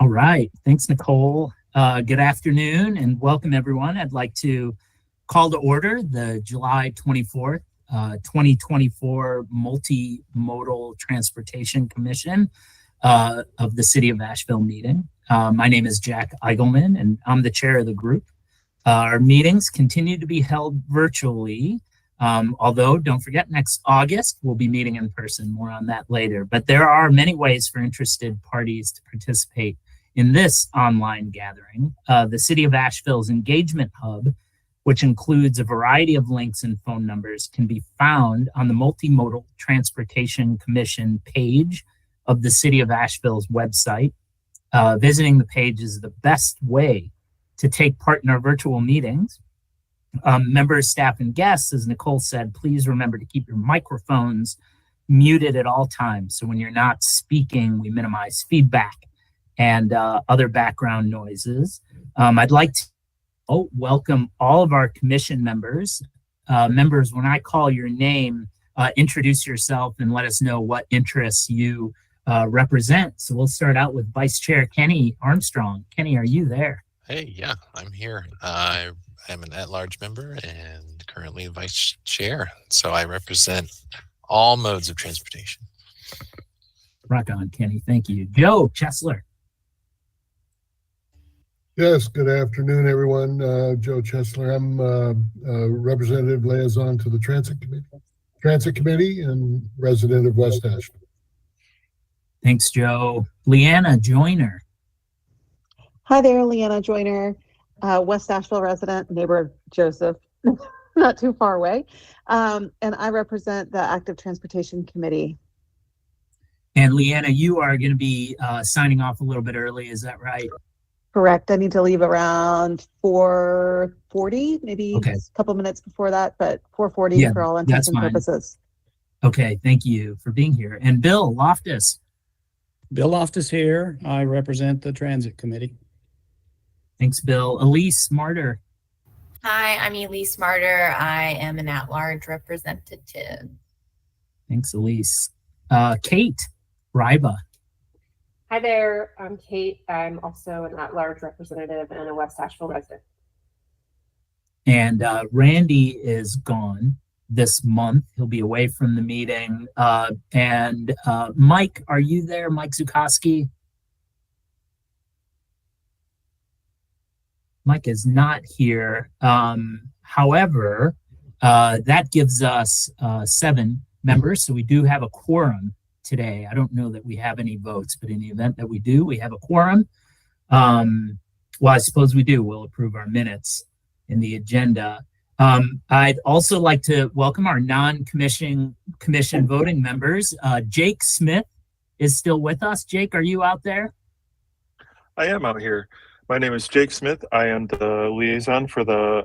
All right. Thanks, Nicole. Good afternoon and welcome, everyone. I'd like to call to order the July 24th, 2024 Multimodal Transportation Commission of the City of Asheville meeting. My name is Jack Eigelman, and I'm the chair of the group. Our meetings continue to be held virtually, although don't forget next August we'll be meeting in person. More on that later. But there are many ways for interested parties to participate in this online gathering. The City of Asheville's engagement hub, which includes a variety of links and phone numbers, can be found on the Multimodal Transportation Commission page of the City of Asheville's website. Visiting the page is the best way to take part in our virtual meetings. Members, staff, and guests, as Nicole said, please remember to keep your microphones muted at all times. So when you're not speaking, we minimize feedback and other background noises. I'd like to welcome all of our commission members. Members, when I call your name, introduce yourself and let us know what interests you represent. So we'll start out with Vice Chair Kenny Armstrong. Kenny, are you there? Hey, yeah, I'm here. I am an at-large member and currently vice chair. So I represent all modes of transportation. Rock on, Kenny. Thank you. Joe Chesler. Yes, good afternoon, everyone. Joe Chesler. I'm representative liaison to the Transit Committee and resident of West Asheville. Thanks, Joe. Leanna Joyner. Hi there, Leanna Joyner, West Asheville resident, neighbor of Joseph, not too far away. And I represent the Active Transportation Committee. And Leanna, you are going to be signing off a little bit early, is that right? Correct. I need to leave around 4:40, maybe a couple minutes before that, but 4:40 for all intents and purposes. Okay, thank you for being here. And Bill Loftus. Bill Loftus here. I represent the Transit Committee. Thanks, Bill. Elise Martyr. Hi, I'm Elise Martyr. I am an at-large representative. Thanks, Elise. Kate Ryba. Hi there, I'm Kate. I'm also an at-large representative and a West Asheville resident. And Randy is gone this month. He'll be away from the meeting. And Mike, are you there? Mike Zukoski? Mike is not here. However, that gives us 7 members. So we do have a quorum today. I don't know that we have any votes, but in the event that we do, we have a quorum. Well, I suppose we do. We'll approve our minutes in the agenda. I'd also like to welcome our non-commission voting members. Jake Smith is still with us. Jake, are you out there? I am out here. My name is Jake Smith. I am the liaison for the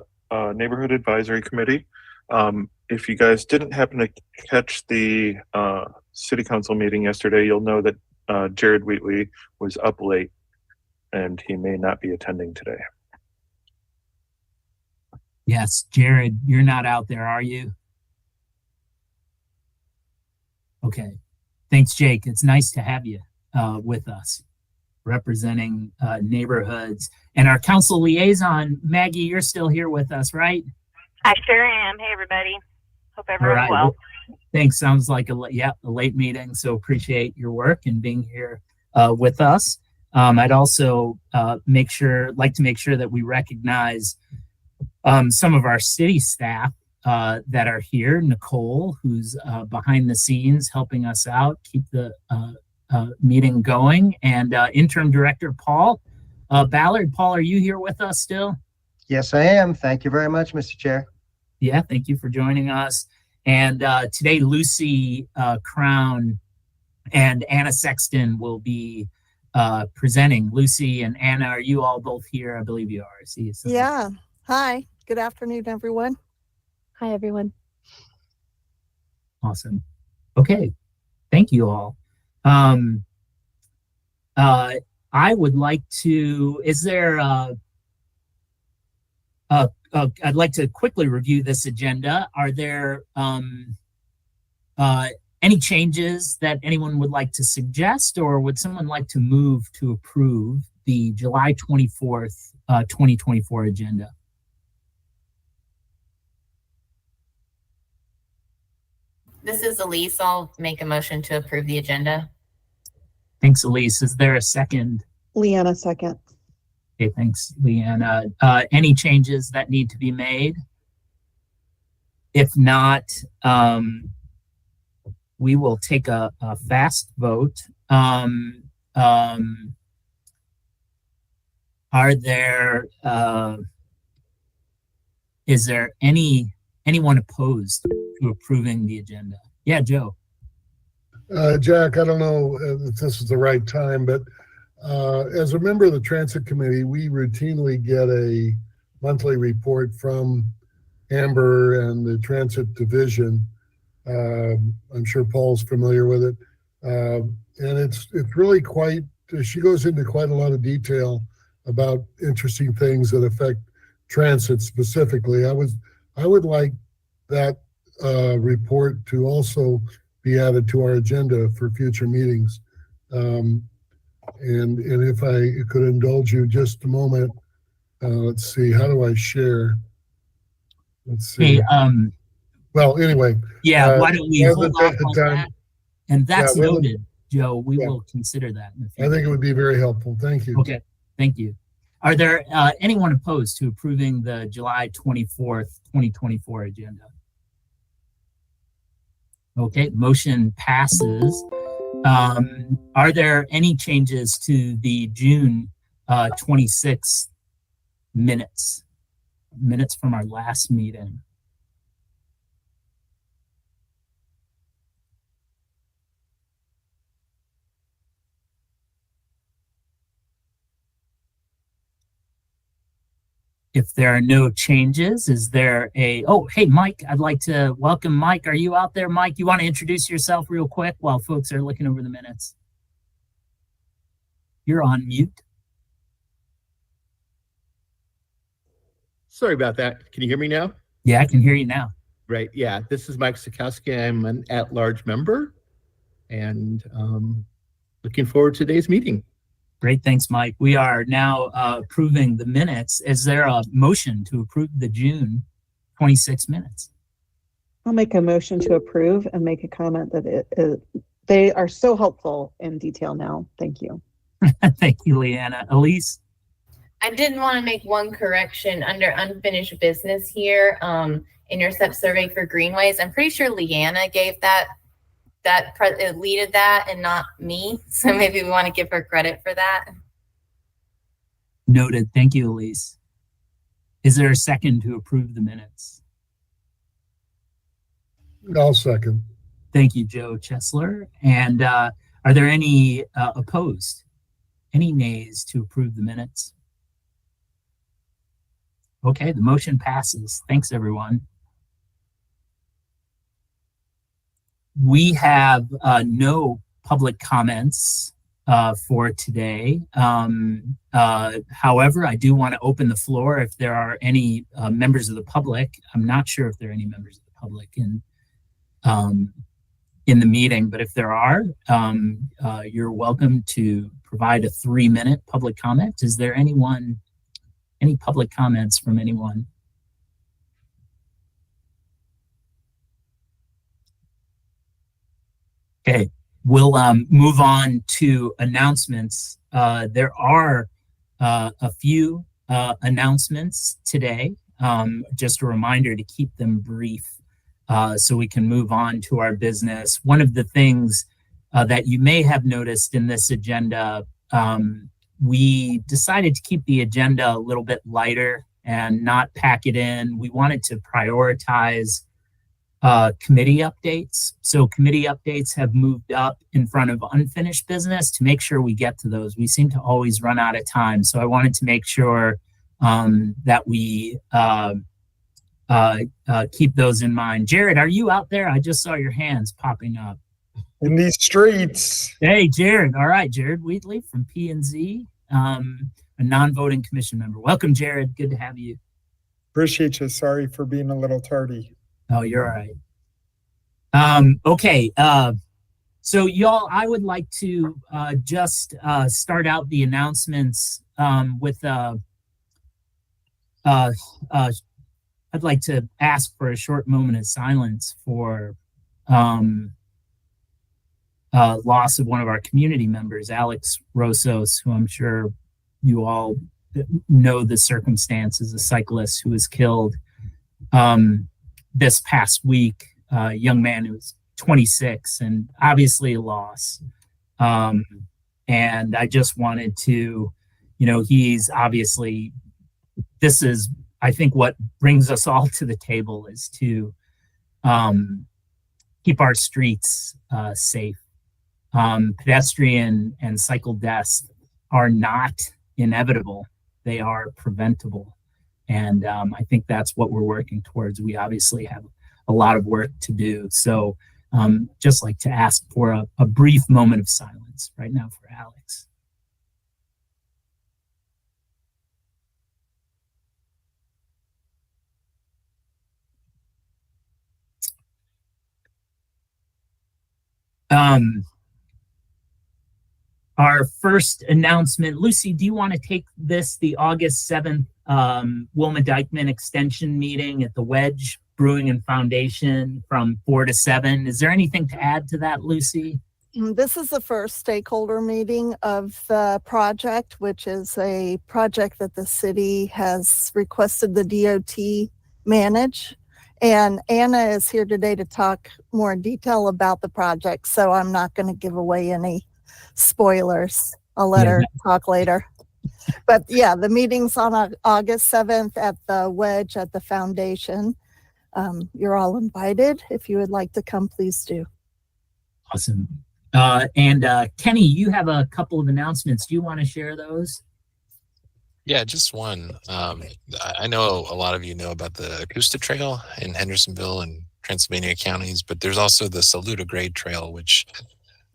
Neighborhood Advisory Committee. If you guys didn't happen to catch the City Council meeting yesterday, you'll know that Jared Wheatley was up late and he may not be attending today. Yes, Jared, you're not out there, are you? Okay. Thanks, Jake. It's nice to have you with us, representing neighborhoods. And our council liaison, Maggie, you're still here with us, right? I sure am. Hey, everybody. Hope everyone's well. Thanks. Sounds like a late meeting. So appreciate your work and being here with us. I'd also like to make sure that we recognize some of our city staff that are here. Nicole, who's behind the scenes helping us out, keep the meeting going, and interim director Paul Ballard. Paul, are you here with us still? Yes, I am. Thank you very much, Mr. Chair. Yeah, thank you for joining us. And today, Lucy Crown and Anna Sexton will be presenting. Lucy and Anna, are you all both here? I believe you are. See you. Yeah. Hi. Good afternoon, everyone. Hi, everyone. Awesome. Okay. Thank you all. I would like to, I'd like to quickly review this agenda. Are there Any changes that anyone would like to suggest, or would someone like to move to approve the July 24th, 2024 agenda? This is Elise. I'll make a motion to approve the agenda. Thanks, Elise. Is there a second? Leanna, second. Okay, thanks, Leanna. Any changes that need to be made? If not, we will take a fast vote. Is there anyone opposed to approving the agenda? Yeah, Joe. Jack, I don't know if this is the right time, but as a member of the Transit Committee, we routinely get a monthly report from Amber and the Transit Division. I'm sure Paul's familiar with it. And it's really quite, she goes into quite a lot of detail about interesting things that affect transit specifically. I would like that report to also be added to our agenda for future meetings. And if I could indulge you just a moment, let's see, how do I share? Let's see. Hey, well, anyway. Yeah, why don't we hold off on that? And that's yeah, noted, Joe. We will consider that in the future. I think it would be very helpful. Thank you. Okay, thank you. Are there anyone opposed to approving the July 24th, 2024 agenda? Okay, motion passes. Are there any changes to the June 26th minutes from our last meeting? If there are no changes, is there oh, hey, Mike, I'd like to welcome Mike. Are you out there, Mike? You want to introduce yourself real quick while folks are looking over the minutes? You're on mute. Sorry about that. Can you hear me now? Yeah, I can hear you now. Right. Yeah. This is Mike Sikowski. I'm an at-large member and looking forward to today's meeting. Great. Thanks, Mike. We are now approving the minutes. Is there a motion to approve the June 26 minutes? I'll make a motion to approve and make a comment that they are so helpful in detail now. Thank you. Thank you, Leanna. Elise? I did want to make one correction under unfinished business here. Intercept survey for greenways. I'm pretty sure Leanna gave leaded that and not me. So maybe we want to give her credit for that. Noted. Thank you, Elise. Is there a second to approve the minutes? I'll second. Thank you, Joe Chesler. And are there any opposed? Any nays to approve the minutes? Okay, the motion passes. Thanks, everyone. We have no public comments for today. However, I do want to open the floor if there are any members of the public. I'm not sure if there are any members of the public in the meeting, but if there are, you're welcome to provide a 3-minute public comment. Is there any public comments from anyone? Okay, we'll move on to announcements. There are a few announcements today. Just a reminder to keep them brief so we can move on to our business. One of the things that you may have noticed in this agenda, we decided to keep the agenda a little bit lighter and not pack it in. We wanted to prioritize committee updates. So committee updates have moved up in front of unfinished business to make sure we get to those. We seem to always run out of time. So I wanted to make sure that we keep those in mind. Jared, are you out there? I just saw your hands popping up. In these streets. Hey, Jared. All right, Jared Wheatley from P&Z, a non-voting commission member. Welcome, Jared. Good to have you. Appreciate you. Sorry for being a little tardy. Oh, you're all right. Okay. So y'all, I would like to just start out the announcements with I'd like to ask for a short moment of silence for loss of one of our community members, Alex Rosos, who I'm sure you all know the circumstances, a cyclist who was killed this past week, a young man who was 26, and obviously a loss. And I just wanted to, he's obviously, this is, I think, what brings us all to the table is to keep our streets safe. Pedestrian and cycle deaths are not inevitable. They are preventable. And I think that's what we're working towards. We obviously have a lot of work to do. So just like to ask for a brief moment of silence right now for Alex. Our first announcement, Lucy, do you want to take this, the August 7th Wilma Dykeman extension meeting at the Wedge Brewing and Foundation from 4 to 7? Is there anything to add to that, Lucy? This is the first stakeholder meeting of the project, which is a project that the city has requested the DOT manage. And Anna is here today to talk more in detail about the project, so I'm not going to give away any spoilers. I'll let her talk later. But yeah, the meeting's on August 7th at the Wedge at the foundation. You're all invited. If you would like to come, please do. Awesome. And Kenny, you have a couple of announcements. Do you want to share those? Yeah, just one. I know a lot of you know about the Acosta Trail in Hendersonville and Transylvania counties, but there's also the Saluda Grade Trail, which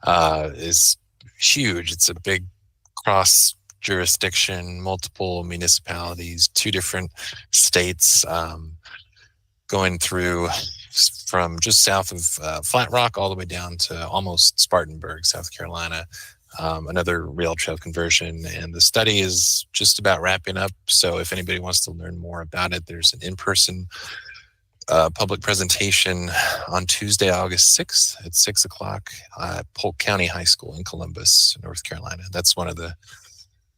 is huge. It's a big cross jurisdiction, multiple municipalities, 2 different states, going through from just south of Flat Rock all the way down to almost Spartanburg, South Carolina. Another rail trail conversion, and the study is just about wrapping up. So if anybody wants to learn more about it, there's an in-person public presentation on Tuesday, August 6th at 6 o'clock at Polk County High School in Columbus, North Carolina. That's one of the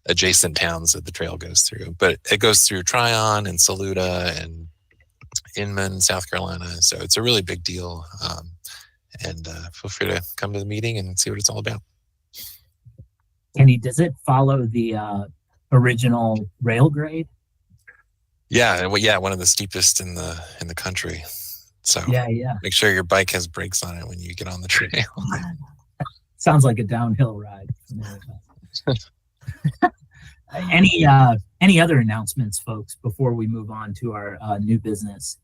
adjacent towns that the trail goes through, but it goes through Tryon and Saluda and Inman, South Carolina. So it's a really big deal. And feel free to come to the meeting and see what it's all about. Kenny, does it follow the original rail grade? Yeah, one of the steepest in the country. So yeah. Make sure your bike has brakes on it when you get on the trail. Sounds like a downhill ride. Any other announcements, folks, before we move on to our new business?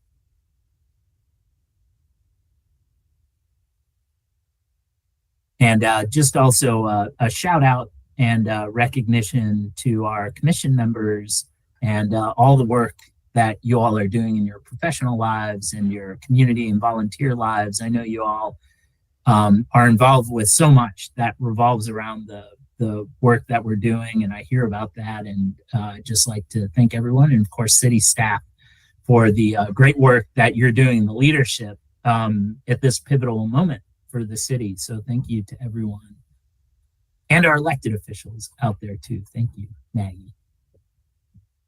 And just also a shout out and recognition to our commission members and all the work that you all are doing in your professional lives and your community and volunteer lives. I know you all are involved with so much that revolves around the work that we're doing, and I hear about that, and just like to thank everyone, and of course city staff, for the great work that you're doing, the leadership at this pivotal moment for the city. So thank you to everyone. And our elected officials out there too. Thank you, Maggie.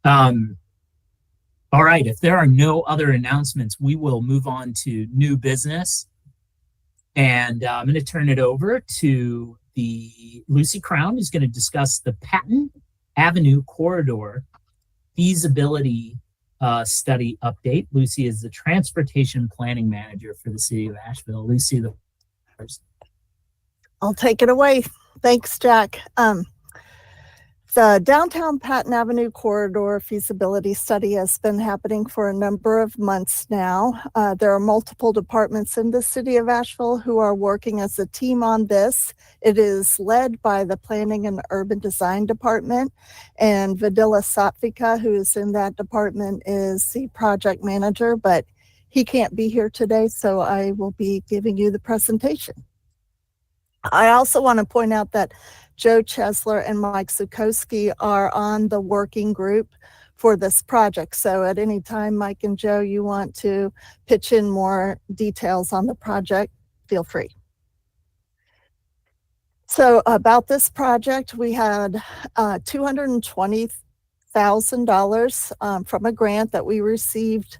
All right, if there are no other announcements, we will move on to new business. And I'm going to turn it over to Lucy Crown, who's going to discuss the Patton Avenue Corridor feasibility study update. Lucy is the transportation planning manager for the city of Asheville. Lucy, the first. I'll take it away. Thanks, Jack. The downtown Patton Avenue corridor feasibility study has been happening for a number of months now. There are multiple departments in the city of Asheville who are working as a team on this. It is led by the Planning and Urban Design Department, and Vidila Satvika, who is in that department, is the project manager, but he can't be here today, so I will be giving you the presentation. I also want to point out that Joe Chesler and Mike Sukowski are on the working group for this project. So at any time, Mike and Joe, you want to pitch in more details on the project, feel free. So about this project, we had $220,000 from a grant that we received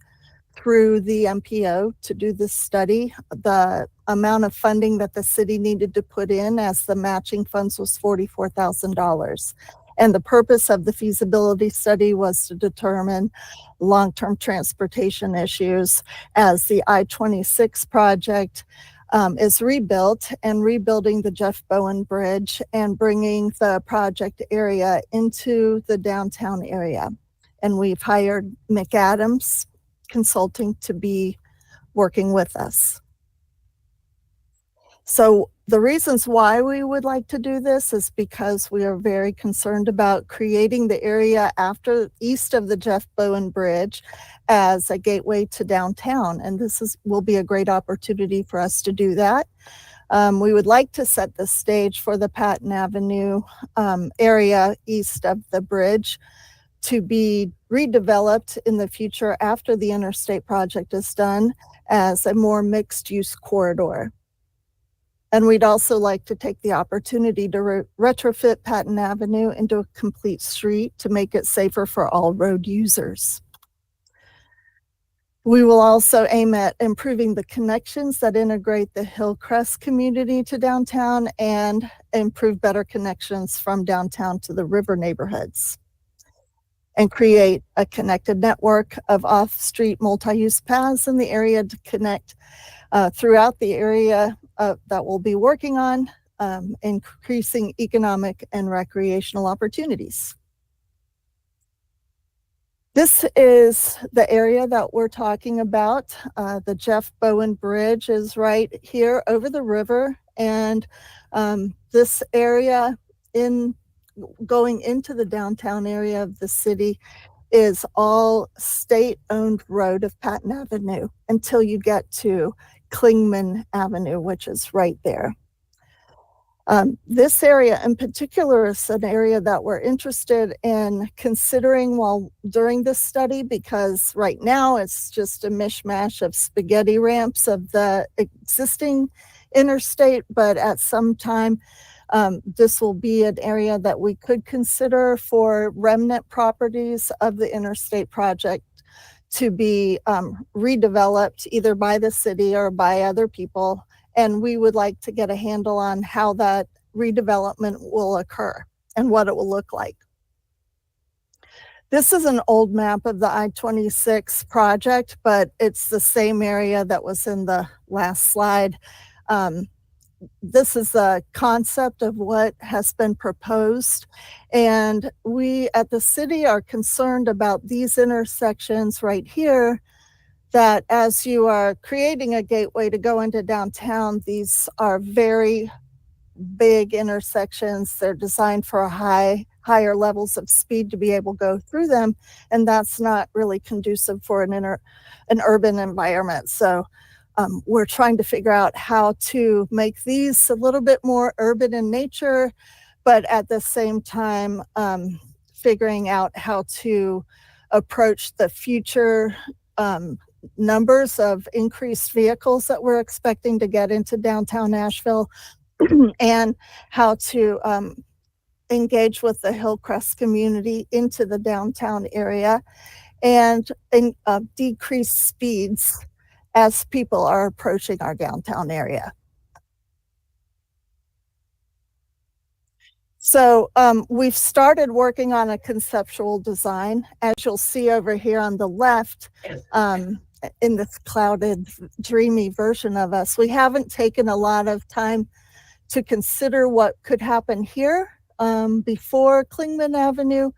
through the MPO to do this study. The amount of funding that the city needed to put in as the matching funds was $44,000. And the purpose of the feasibility study was to determine long-term transportation issues as the I-26 project is rebuilt, and rebuilding the Jeff Bowen Bridge and bringing the project area into the downtown area. And we've hired McAdams Consulting to be working with us. So the reasons why we would like to do this is because we are very concerned about creating the area east of the Jeff Bowen Bridge as a gateway to downtown. And will be a great opportunity for us to do that. We would like to set the stage for the Patton Avenue area east of the bridge to be redeveloped in the future after the interstate project is done as a more mixed-use corridor. And we'd also like to take the opportunity to retrofit Patton Avenue into a complete street to make it safer for all road users. We will also aim at improving the connections that integrate the Hillcrest community to downtown and improve better connections from downtown to the river neighborhoods, and create a connected network of off-street multi-use paths in the area to connect throughout the area that we'll be working on, increasing economic and recreational opportunities. This is the area that we're talking about. The Jeff Bowen Bridge is right here over the river, and this area going into the downtown area of the city is all state-owned road of Patton Avenue until you get to Klingman Avenue, which is right there. This area in particular is an area that we're interested in considering during this study, because right now it's just a mishmash of spaghetti ramps of the existing interstate, but at some time this will be an area that we could consider for remnant properties of the interstate project to be redeveloped either by the city or by other people. And we would like to get a handle on how that redevelopment will occur and what it will look like. This is an old map of the I-26 project, but it's the same area that was in the last slide. This is a concept of what has been proposed. And we at the city are concerned about these intersections right here, that as you are creating a gateway to go into downtown, these are very big intersections. They're designed for higher levels of speed to be able to go through them. And that's not really conducive for an urban environment. So we're trying to figure out how to make these a little bit more urban in nature, but at the same time, figuring out how to approach the future numbers of increased vehicles that we're expecting to get into downtown Asheville, and how to engage with the Hillcrest community into the downtown area and decrease speeds as people are approaching our downtown area. So we've started working on a conceptual design. As you'll see over here on the left, in this clouded, dreamy version of us, we haven't taken a lot of time to consider what could happen here before Klingman Avenue,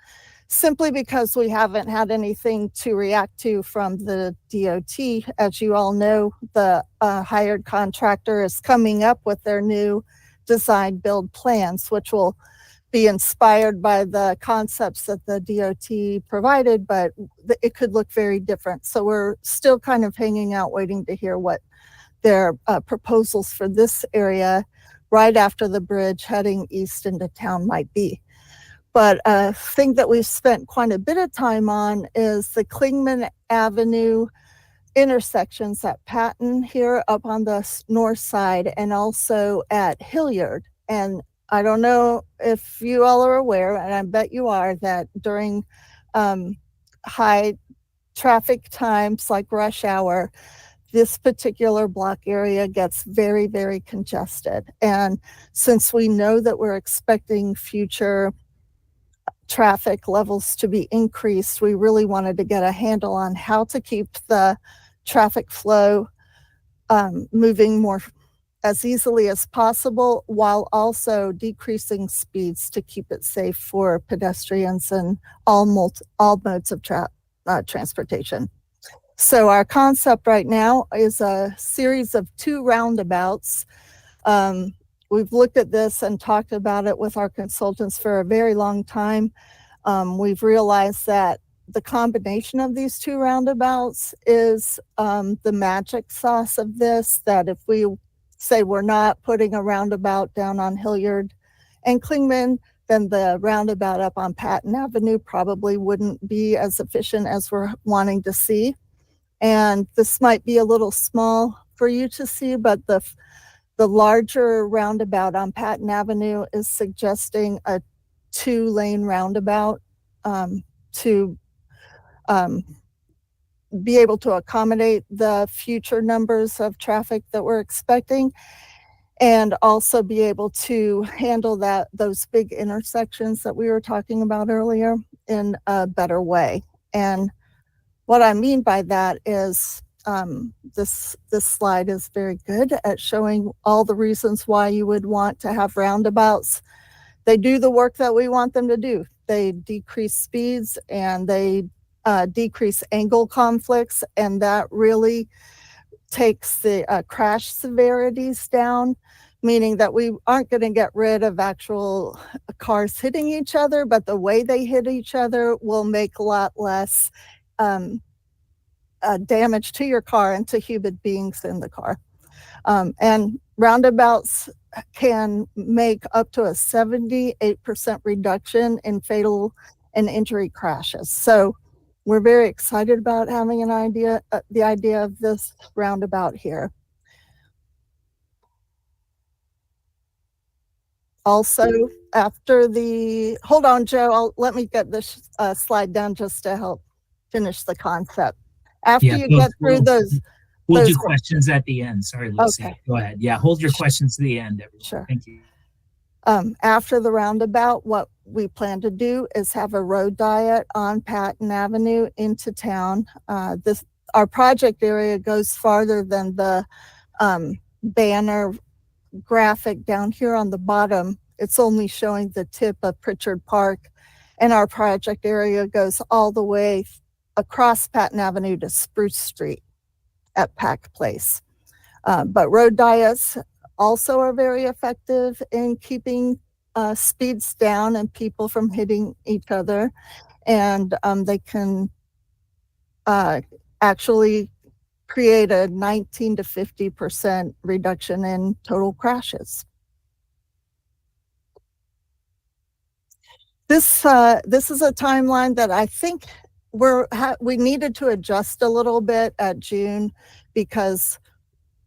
simply because we haven't had anything to react to from the DOT. As you all know, the hired contractor is coming up with their new design build plans, which will be inspired by the concepts that the DOT provided, but it could look very different. So we're still kind of hanging out, waiting to hear what their proposals for this area right after the bridge heading east into town might be. But a thing that we've spent quite a bit of time on is the Clingman Avenue intersections at Patton here up on the north side, and also at Hilliard. And I don't know if you all are aware, and I bet you are, that during high traffic times like rush hour, this particular block area gets very, very congested. And since we know that we're expecting future traffic levels to be increased, we really wanted to get a handle on how to keep the traffic flow moving more as easily as possible, while also decreasing speeds to keep it safe for pedestrians and all modes of transportation. So our concept right now is a series of 2 roundabouts. We've looked at this and talked about it with our consultants for a very long time. We've realized that the combination of these 2 roundabouts is the magic sauce of this, that if we say we're not putting a roundabout down on Hilliard and Clingman, then the roundabout up on Patton Avenue probably wouldn't be as efficient as we're wanting to see. And this might be a little small for you to see, but the larger roundabout on Patton Avenue is suggesting a 2-lane roundabout to be able to accommodate the future numbers of traffic that we're expecting, and also be able to handle those big intersections that we were talking about earlier in a better way. And what I mean by that is this slide is very good at showing all the reasons why you would want to have roundabouts. They do the work that we want them to do. They decrease speeds and they decrease angle conflicts, and that really takes the crash severities down, meaning that we aren't going to get rid of actual cars hitting each other, but the way they hit each other will make a lot less damage to your car and to human beings in the car. And roundabouts can make up to a 78% reduction in fatal and injury crashes. So we're very excited about having the idea of this roundabout here. Also, after hold on, Joe, let me get this slide down just to help finish the concept. After you get through those. We'll do questions at the end. Sorry, Lucy. Okay. Go ahead. Yeah, hold your questions to the end, everyone. Sure. Thank you. After the roundabout, what we plan to do is have a road diet on Patton Avenue into town. Our project area goes farther than the banner graphic down here on the bottom. It's only showing the tip of Pritchard Park, and our project area goes all the way across Patton Avenue to Spruce Street at Pack Place. But road diets also are very effective in keeping speeds down and people from hitting each other. And they can actually create a 19 to 50% reduction in total crashes. This is a timeline that I think we needed to adjust a little bit at June, because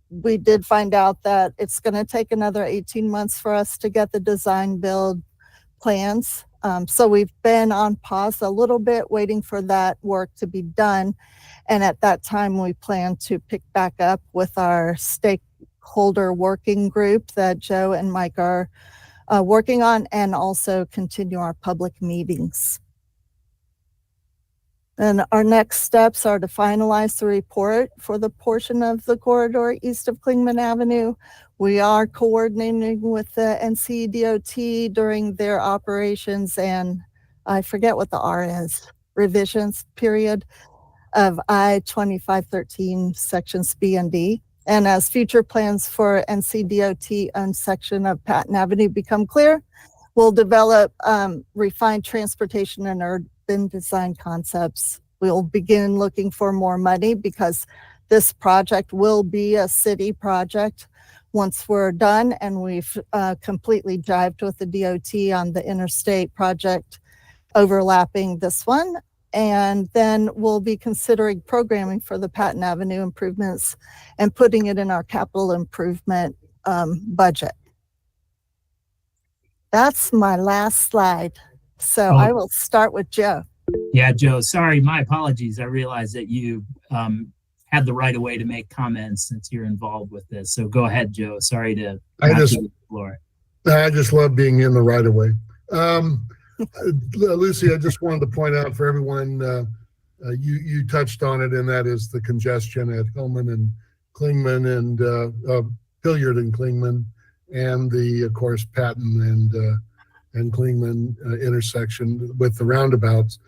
we did find out that it's going to take another 18 months for us to get the design build plans. So we've been on pause a little bit, waiting for that work to be done. And at that time, we plan to pick back up with our stakeholder working group that Joe and Mike are working on, and also continue our public meetings. And our next steps are to finalize the report for the portion of the corridor east of Clingman Avenue. We are coordinating with the NCDOT during their operations, and I forget what the R is, revisions period of I-2513 sections B and D. And as future plans for NCDOT and section of Patton Avenue become clear, We'll develop refined transportation and urban design concepts. We'll begin looking for more money because this project will be a city project once we're done, and we've completely jived with the DOT on the interstate project overlapping this one. And then we'll be considering programming for the Patton Avenue improvements and putting it in our capital improvement budget. That's my last slide. So I will start with Joe. Yeah, Joe, sorry, my apologies. I realized that you had the right of way to make comments since you're involved with this. So go ahead, Joe. Sorry to I just love being in the right of way. Lucy, I just wanted to point out for everyone, you touched on it, and that is the congestion at Hillman and Klingman and Hilliard and Klingman, and the, of course, Patton and Klingman intersection with the roundabouts.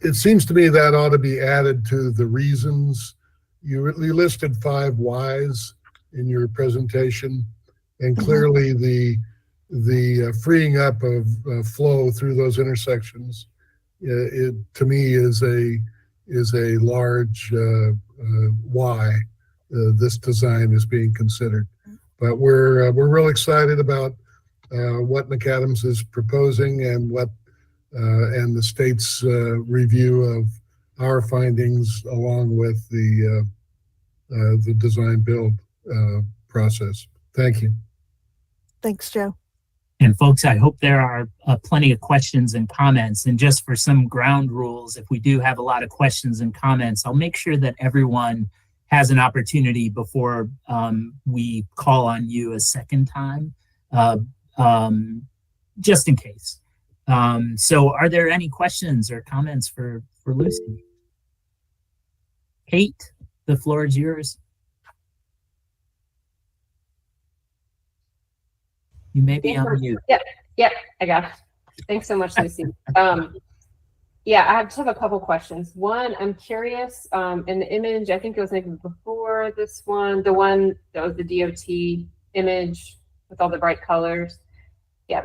It seems to me that ought to be added to the reasons. You listed 5 whys in your presentation, and clearly the freeing up of flow through those intersections, it to me is a large why this design is being considered. But we're real excited about what McAdams is proposing and what and the state's review of our findings along with the design build process. Thank you. Thanks, Joe. And folks, I hope there are plenty of questions and comments. And just for some ground rules, if we do have a lot of questions and comments, I'll make sure that everyone has an opportunity before we call on you a second time, just in case. So are there any questions or comments for Lucy? Kate, the floor is yours. You may be on mute. Yep, I got it. Thanks so much, Lucy. Yeah, I just have a couple questions. One, I'm curious, in the image, I think it was maybe before this one, the one that was the DOT image with all the bright colors. Yeah,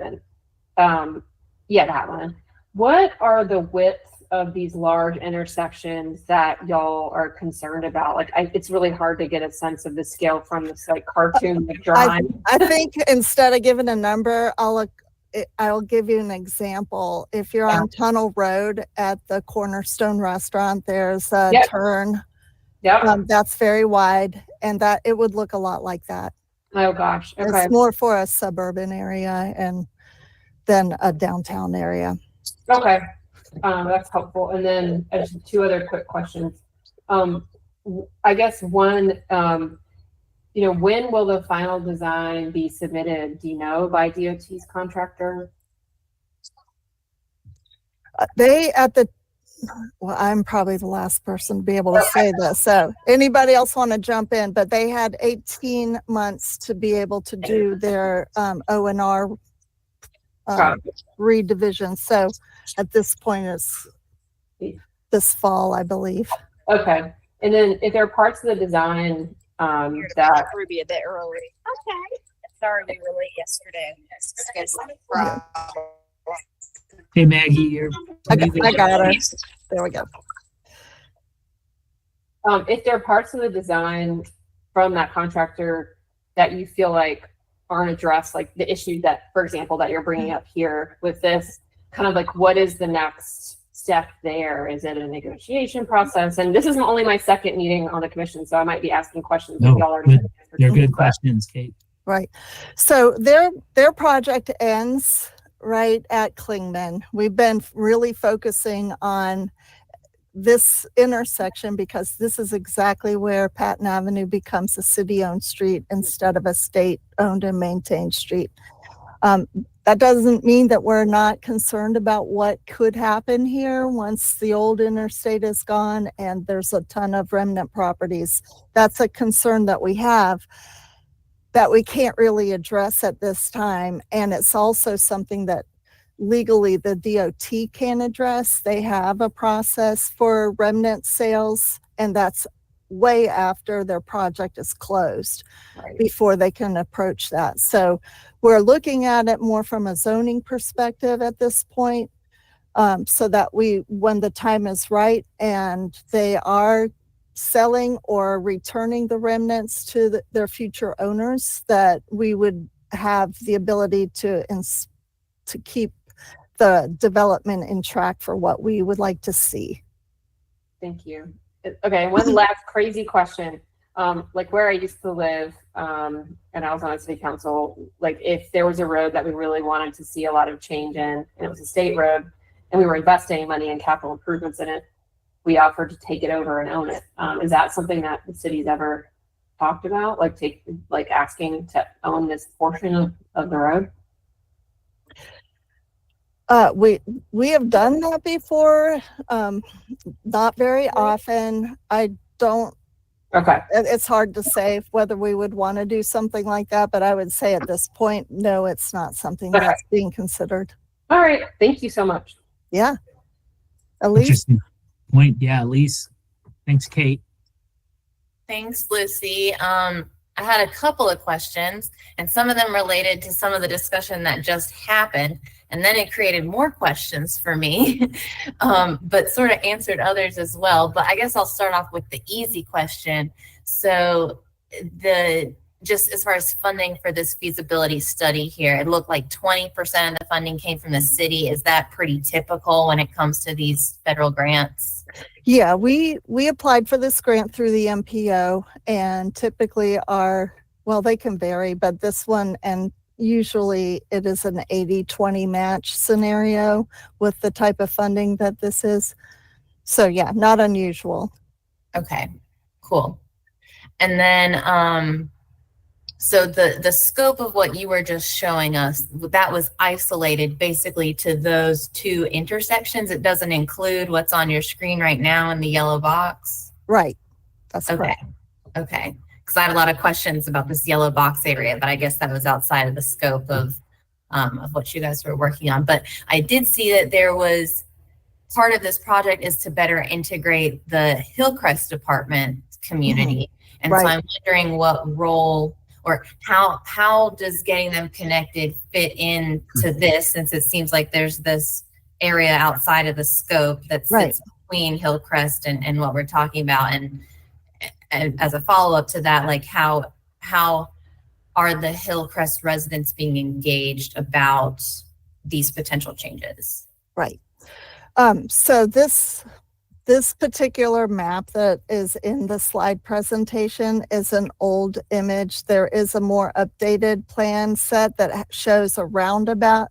yeah, that one. What are the widths of these large intersections that y'all are concerned about? Like, it's really hard to get a sense of the scale from this like cartoon drawing. I think instead of giving a number, I'll give you an example. If you're on Tunnel Road at the Cornerstone Restaurant, there's a turn. That's very wide, and that it would look a lot like that. Oh gosh, okay. It's more for a suburban area and than a downtown area. Okay, that's helpful. And then just 2 other quick questions. I guess one, when will the final design be submitted? Do you know, by DOT's contractor? Well, I'm probably the last person to be able to say this. So anybody else want to jump in? But they had 18 months to be able to do their O&R redivision. So at this point, it's this fall, I believe. Okay. And then if there are parts of the design that Ruby a bit early. Okay. Sorry, we were late yesterday. Hey, Maggie, I got her. There we go. If there are parts of the design from that contractor that you feel like aren't addressed, like the issue that, for example, that you're bringing up here with this, kind of like what is the next step there? Is it a negotiation process? And this isn't only my second meeting on the commission, so I might be asking questions. No, they're good questions, Kate. Right. So their project ends right at Klingman. We've been really focusing on this intersection because this is exactly where Patton Avenue becomes a city-owned street instead of a state-owned and maintained street. That doesn't mean that we're not concerned about what could happen here once the old interstate is gone and there's a ton of remnant properties. That's a concern that we have that we can't really address at this time. And it's also something that legally the DOT can address. They have a process for remnant sales, and that's way after their project is closed before they can approach that. So we're looking at it more from a zoning perspective at this point, so that when the time is right and they are selling or returning the remnants to their future owners, that we would have the ability to keep the development in track for what we would like to see. Thank you. Okay, one last crazy question. Like where I used to live, and I was on a city council, like if there was a road that we really wanted to see a lot of change in, and it was a state road, and we were investing money in capital improvements in it, we offered to take it over and own it. Is that something that the city's ever talked about? Like asking to own this portion of the road? We have done that before, not very often. Okay. It's hard to say whether we would want to do something like that, but I would say at this point, no, it's not something that's being considered. All right. Thank you so much. Yeah. Elise? Interesting point. Yeah, Elise. Thanks, Kate. Thanks, Lucy. I had a couple of questions, and some of them related to some of the discussion that just happened, and then it created more questions for me, but sort of answered others as well. But I guess I'll start off with the easy question. So just as far as funding for this feasibility study here, it looked like 20% of the funding came from the city. Is that pretty typical when it comes to these federal grants? Yeah, we applied for this grant through the MPO, and typically they can vary, but this one, and usually it is an 80-20 match scenario with the type of funding that this is. So yeah, not unusual. Okay, cool. And then, so the scope of what you were just showing us, that was isolated basically to those two intersections. It doesn't include what's on your screen right now in the yellow box? Right. That's correct. Okay. Because I have a lot of questions about this yellow box area, but I guess that was outside of the scope of what you guys were working on. But I did see that there was part of this project is to better integrate the Hillcrest Department community. And so I'm wondering what role or how does getting them connected fit into this, since it seems like there's this area outside of the scope that sits between Hillcrest and what we're talking about. And as a follow-up to that, like how are the Hillcrest residents being engaged about these potential changes? Right. So this particular map that is in the slide presentation is an old image. There is a more updated plan set that shows a roundabout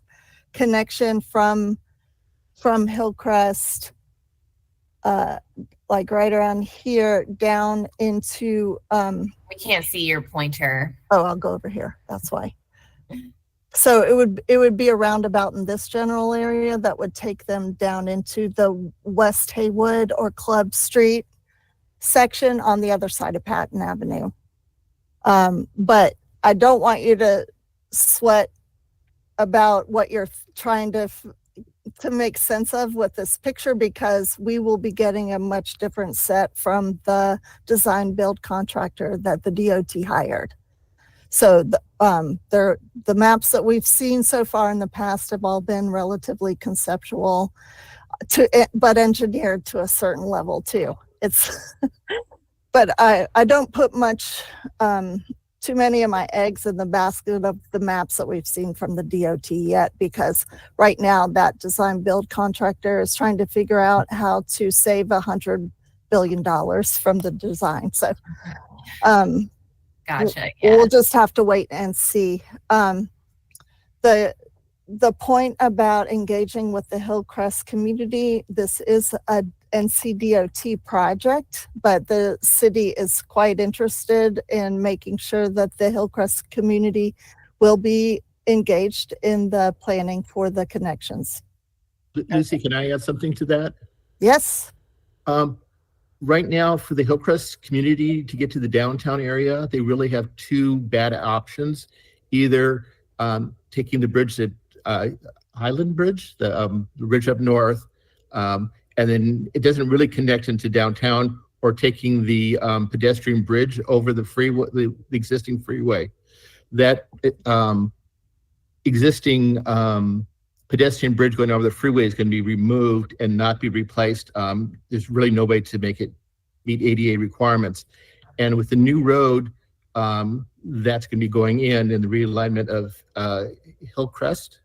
connection from Hillcrest, like right around here down into we can't see your pointer. Oh, I'll go over here. That's why. So it would be a roundabout in this general area that would take them down into the West Haywood or Club Street section on the other side of Patton Avenue. But I don't want you to sweat about what you're trying to make sense of with this picture, because we will be getting a much different set from the design build contractor that the DOT hired. So the maps that we've seen so far in the past have all been relatively conceptual, but engineered to a certain level too. But I don't put too many of my eggs in the basket of the maps that we've seen from the DOT yet, because right now that design build contractor is trying to figure out how to save $100 billion from the design. So, gotcha. We'll just have to wait and see. The point about engaging with the Hillcrest community, this is a NCDOT project, but the city is quite interested in making sure that the Hillcrest community will be engaged in the planning for the connections. Lucy, can I add something to that? Yes. Right now, for the Hillcrest community to get to the downtown area, they really have two bad options. Either taking the bridge at Highland Bridge, the bridge up north, and then it doesn't really connect into downtown, or taking the pedestrian bridge over the freeway, the existing freeway. That existing pedestrian bridge going over the freeway is going to be removed and not be replaced. There's really no way to make it meet ADA requirements. And with the new road that's going to be going in the realignment of Hillcrest.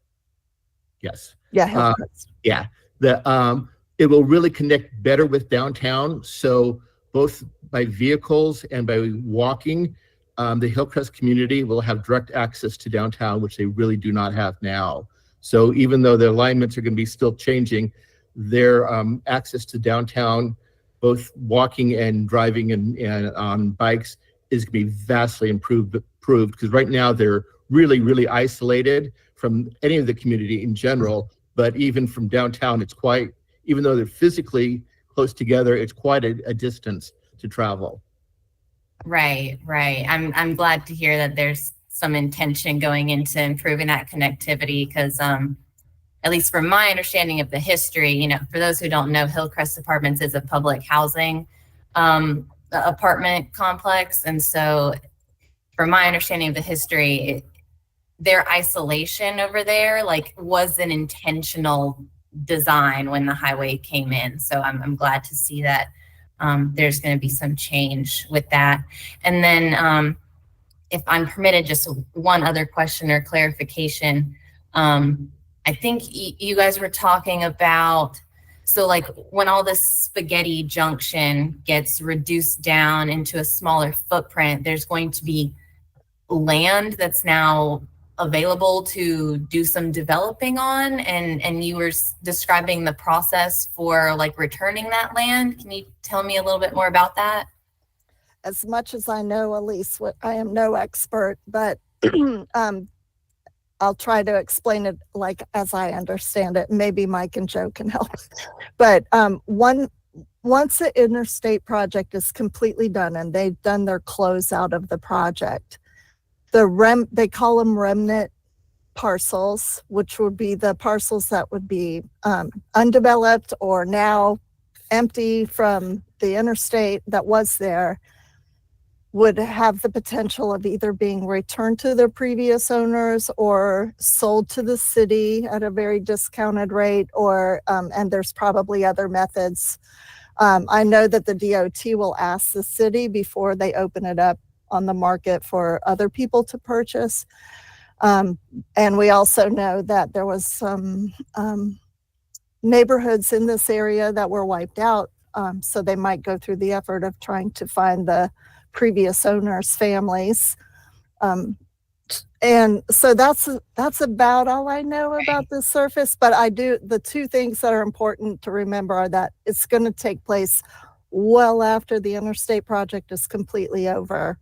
Yes. Yeah, Hillcrest. Yeah. It will really connect better with downtown. So both by vehicles and by walking, the Hillcrest community will have direct access to downtown, which they really do not have now. So even though the alignments are going to be still changing, their access to downtown, both walking and driving and on bikes, is going to be vastly improved because right now they're really, really isolated from any of the community in general. But even from downtown, it's quite, even though they're physically close together, it's quite a distance to travel. Right. I'm glad to hear that there's some intention going into improving that connectivity because at least from my understanding of the history, you know, for those who don't know, Hillcrest Apartments is a public housing apartment complex. And so from my understanding of the history, their isolation over there was an intentional design when the highway came in. So I'm glad to see that there's going to be some change with that. And then if I'm permitted, just one other question or clarification. I think you guys were talking about, so when all this spaghetti junction gets reduced down into a smaller footprint, there's going to be land that's now available to do some developing on, and you were describing the process for returning that land. Can you tell me a little bit more about that? As much as I know, Elise, I am no expert, but I'll try to explain it as I understand it. Maybe Mike and Joe can help. But once the interstate project is completely done and they've done their closeout of the project, they call them remnant parcels, which would be the parcels that would be undeveloped or now empty from the interstate that was there, would have the potential of either being returned to their previous owners or sold to the city at a very discounted rate, or and there's probably other methods. I know that the DOT will ask the city before they open it up on the market for other people to purchase. And we also know that there was some neighborhoods in this area that were wiped out. So they might go through the effort of trying to find the previous owners' families. And so that's about all I know about the surface. But the two things that are important to remember are that it's going to take place well after the interstate project is completely over,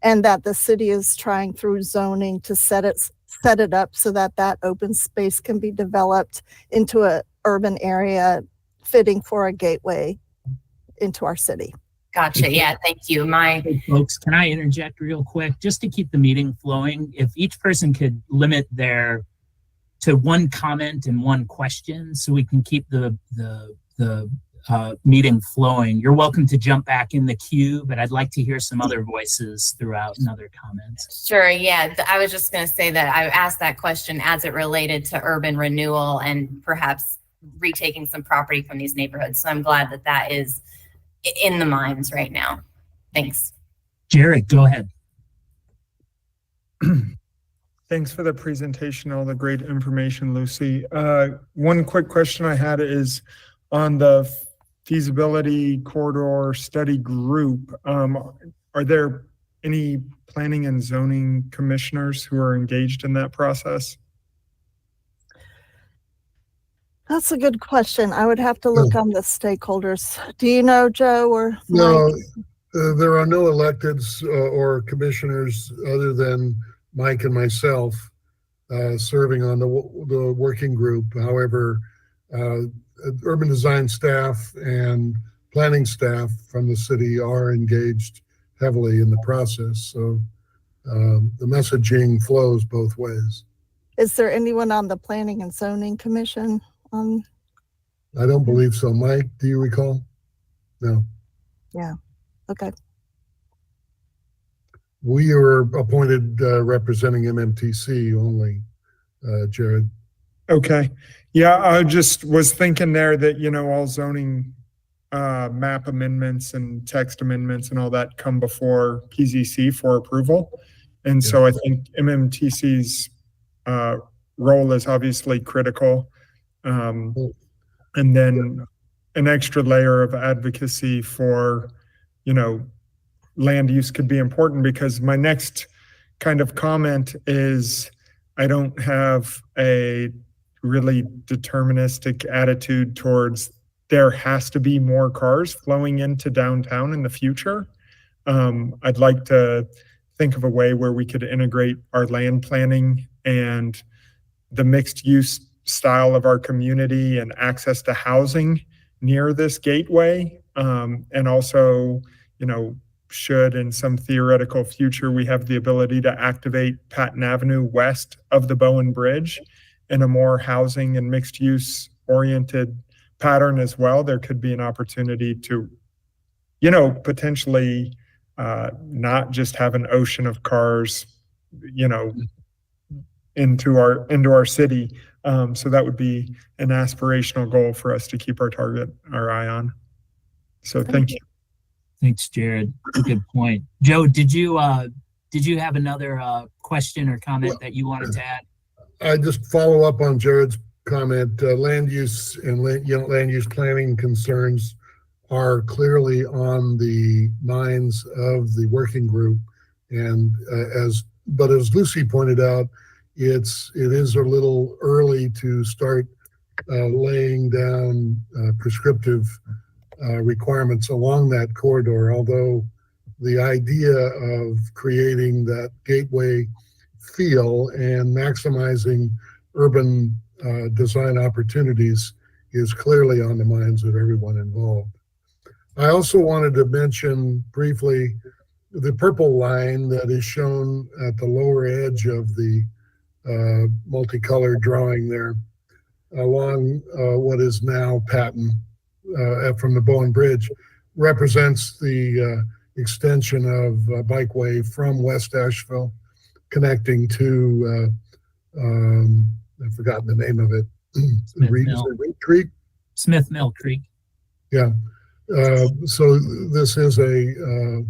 and that the city is trying through zoning to set it up so that open space can be developed into an urban area fitting for a gateway into our city. Gotcha. Yeah, thank you. Hey, folks, can I interject real quick just to keep the meeting flowing? If each person could limit to one comment and one question so we can keep the meeting flowing. You're welcome to jump back in the queue, but I'd like to hear some other voices throughout and other comments. Sure. Yeah, I was just going to say that I asked that question as it related to urban renewal and perhaps retaking some property from these neighborhoods. So I'm glad that is in the minds right now. Thanks. Jared, go ahead. Thanks for the presentation, all the great information, Lucy. One quick question I had is on the feasibility corridor study group. Are there any planning and zoning commissioners who are engaged in that process? That's a good question. I would have to look on the stakeholders. Do you know, Joe or Mike? No, there are no electeds or commissioners other than Mike and myself serving on the working group. However, urban design staff and planning staff from the city are engaged heavily in the process. So the messaging flows both ways. Is there anyone on the Planning and Zoning Commission? I don't believe so. Mike, do you recall? No. Yeah. Okay. We are appointed representing MMTC only, Jared. Okay. Yeah, I just was thinking there that, all zoning map amendments and text amendments and all that come before PZC for approval. And so I think MMTC's role is obviously critical. And then an extra layer of advocacy for, land use could be important, because my next kind of comment is I don't have a really deterministic attitude towards there has to be more cars flowing into downtown in the future. I'd like to think of a way where we could integrate our land planning and the mixed use style of our community and access to housing near this gateway. And also, should in some theoretical future we have the ability to activate Patton Avenue west of the Bowen Bridge in a more housing and mixed use oriented pattern as well, there could be an opportunity to, potentially not just have an ocean of cars, into our city. So that would be an aspirational goal for us to keep our eye on. So thank you. Thanks, Jared. Good point. Joe, did you have another question or comment that you wanted to add? I just follow up on Jared's comment. Land use and land use planning concerns are clearly on the minds of the working group, and as Lucy pointed out, it is a little early to start laying down prescriptive requirements along that corridor, although the idea of creating that gateway feel and maximizing urban design opportunities is clearly on the minds of everyone involved. I also wanted to mention briefly the purple line that is shown at the lower edge of the multicolored drawing there along what is now Patton from the Bowen Bridge represents the extension of bikeway from West Asheville connecting to I've forgotten the name of it. Reed Creek? Smith Mill Creek. Yeah. So this is a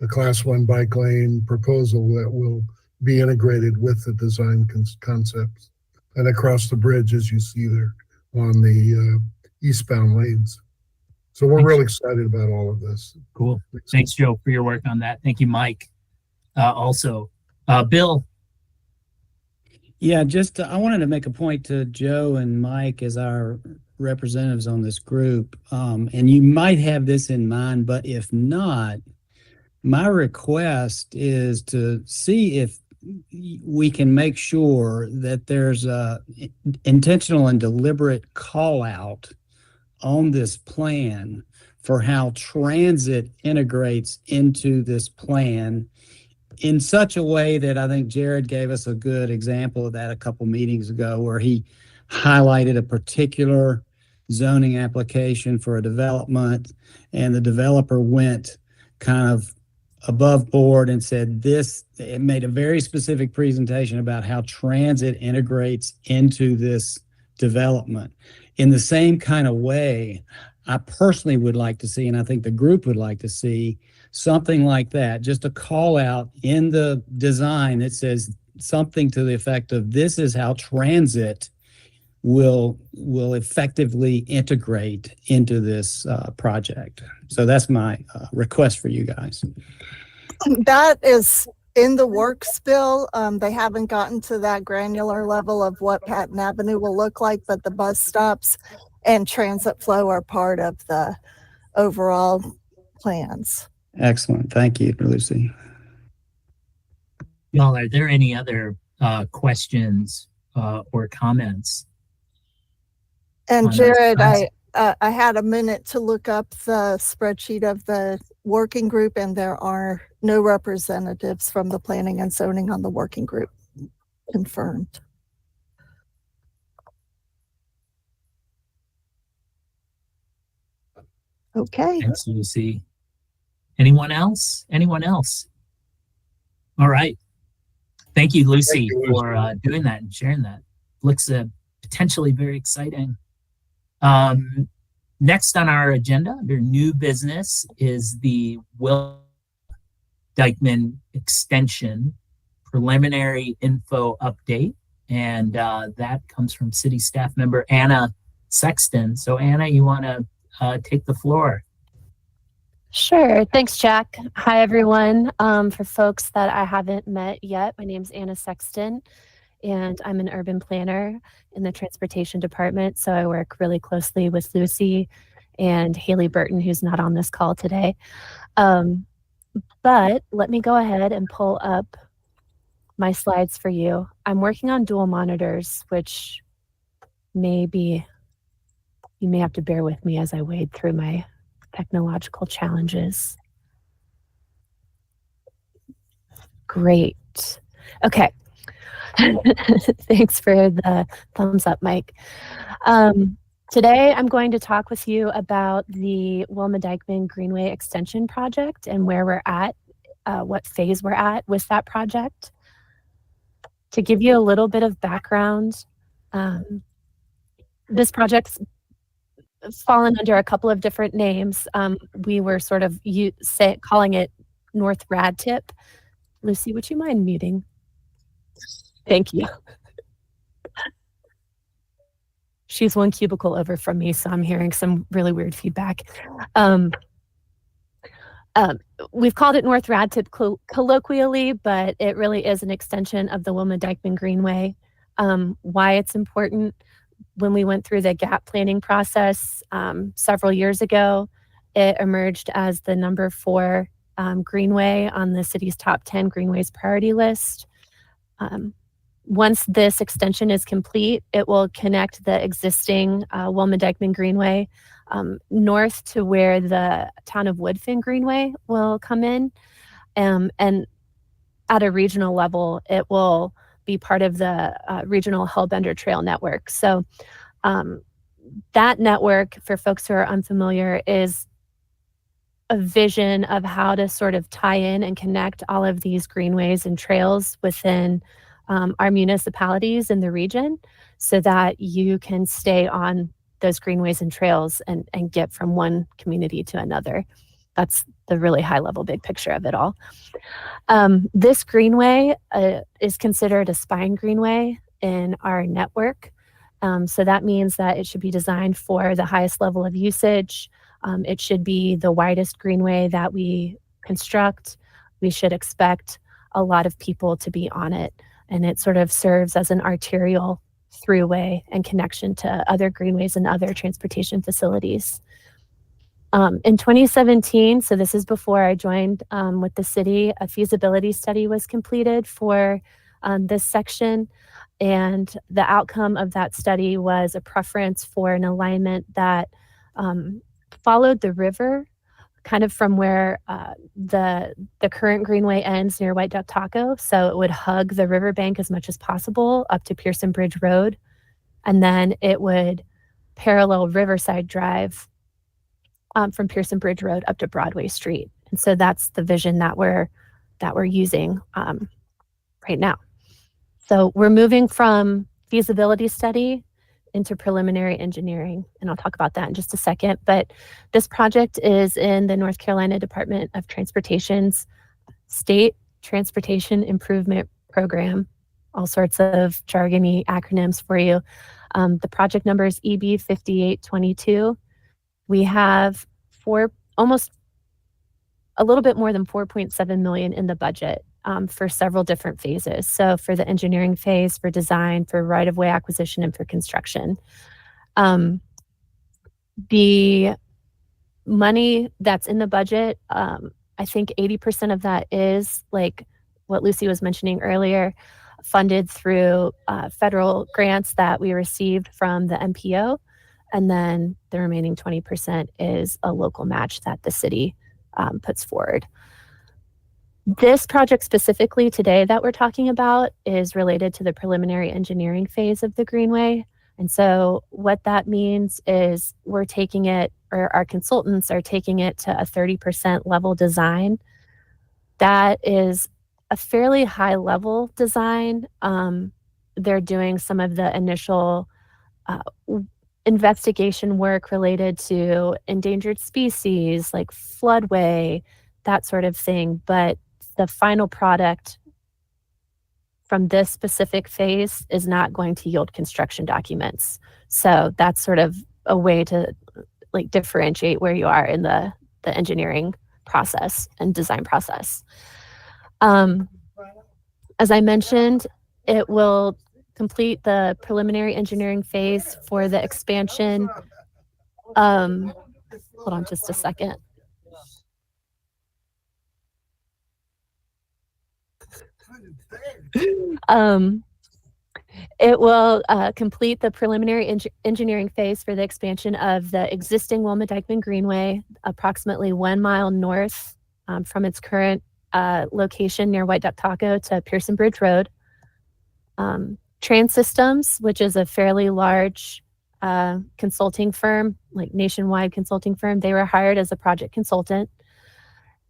class 1 bike lane proposal that will be integrated with the design concepts and across the bridge, as you see there on the eastbound lanes. So we're really excited about all of this. Cool. Thanks, Joe, for your work on that. Thank you, Mike. Also, Bill. Yeah, just I wanted to make a point to Joe and Mike as our representatives on this group. And you might have this in mind, but if not, my request is to see if we can make sure that there's a intentional and deliberate call out on this plan for how transit integrates into this plan in such a way that I think Jared gave us a good example of that a couple meetings ago, where he highlighted a particular zoning application for a development, and the developer went kind of above board and said it made a very specific presentation about how transit integrates into this development. In the same kind of way, I personally would like to see, and I think the group would like to see, something like that, just a call out in the design that says something to the effect of, this is how transit will effectively integrate into this project. So that's my request for you guys. That is in the works, Bill. They haven't gotten to that granular level of what Patton Avenue will look like, but the bus stops and transit flow are part of the overall plans. Excellent. Thank you, Lucy. Y'all, are there any other questions or comments? And Jared, I had a minute to look up the spreadsheet of the working group, and there are no representatives from the planning and zoning on the working group confirmed. Okay. Thanks, Lucy. Anyone else? Anyone else? All right. Thank you, Lucy, for doing that and sharing that. Looks potentially very exciting. Next on our agenda under new business is the Will Dykeman Extension preliminary info update. And that comes from city staff member Anna Sexton. So Anna, you want to take the floor? Sure. Thanks, Jack. Hi, everyone. For folks that I haven't met yet, my name's Anna Sexton, and I'm an urban planner in the transportation department. So I work really closely with Lucy and Haley Burton, who's not on this call today. But let me go ahead and pull up my slides for you. I'm working on dual monitors, which maybe you may have to bear with me as I wade through my technological challenges. Great. Okay. Thanks for the thumbs up, Mike. Today, I'm going to talk with you about the Wilma Dykeman Greenway Extension project and where we're at, what phase we're at with that project. To give you a little bit of background, this project's fallen under a couple of different names. We were sort of calling it North Rad Tip. Lucy, would you mind muting? Thank you. She's one cubicle over from me, so I'm hearing some really weird feedback. We've called it North Rad Tip colloquially, but it really is an extension of the Wilma Dykeman Greenway. Why it's important: when we went through the gap planning process several years ago, it emerged as the number 4 greenway on the city's top 10 greenways priority list. Once this extension is complete, it will connect the existing Wilma Dykeman Greenway north to where the town of Woodfin Greenway will come in. And at a regional level, it will be part of the regional Hellbender Trail network. So that network, for folks who are unfamiliar, is a vision of how to sort of tie in and connect all of these greenways and trails within our municipalities in the region so that you can stay on those greenways and trails and get from one community to another. That's the really high level big picture of it all. This greenway is considered a spine greenway in our network. So that means that it should be designed for the highest level of usage. It should be the widest greenway that we construct. We should expect a lot of people to be on it. And it sort of serves as an arterial throughway and connection to other greenways and other transportation facilities. In 2017, so this is before I joined with the city, a feasibility study was completed for this section. And the outcome of that study was a preference for an alignment that followed the river, kind of from where the current greenway ends near White Duck Taco. So it would hug the riverbank as much as possible up to Pearson Bridge Road. And then it would parallel Riverside Drive from Pearson Bridge Road up to Broadway Street. And so that's the vision that we're using right now. So we're moving from feasibility study into preliminary engineering, and I'll talk about that in just a second. But this project is in the North Carolina Department of Transportation's State Transportation Improvement Program, all sorts of jargony acronyms for you. The project number is EB 5822. We have almost a little bit more than 4.7 million in the budget for several different phases. So for the engineering phase, for design, for right-of-way acquisition, and for construction. The money that's in the budget, I think 80% of that is, like what Lucy was mentioning earlier, funded through federal grants that we received from the MPO. And then the remaining 20% is a local match that the city puts forward. This project specifically today that we're talking about is related to the preliminary engineering phase of the Greenway. And so what that means is we're taking it or our consultants are taking it to a 30% level design. That is a fairly high level design. They're doing some of the initial investigation work related to endangered species like floodway, that sort of thing. But the final product from this specific phase is not going to yield construction documents. So that's sort of a way to like differentiate where you are in the engineering process and design process. As I mentioned, it will complete the preliminary engineering phase for the expansion. Hold on just a second. It will complete the preliminary engineering phase for the expansion of the existing Wilma-Dykeman Greenway, approximately 1 mile north from its current location near White Duck Taco to Pearson Bridge Road. Trans Systems, which is a fairly large consulting firm, like nationwide consulting firm, they were hired as a project consultant.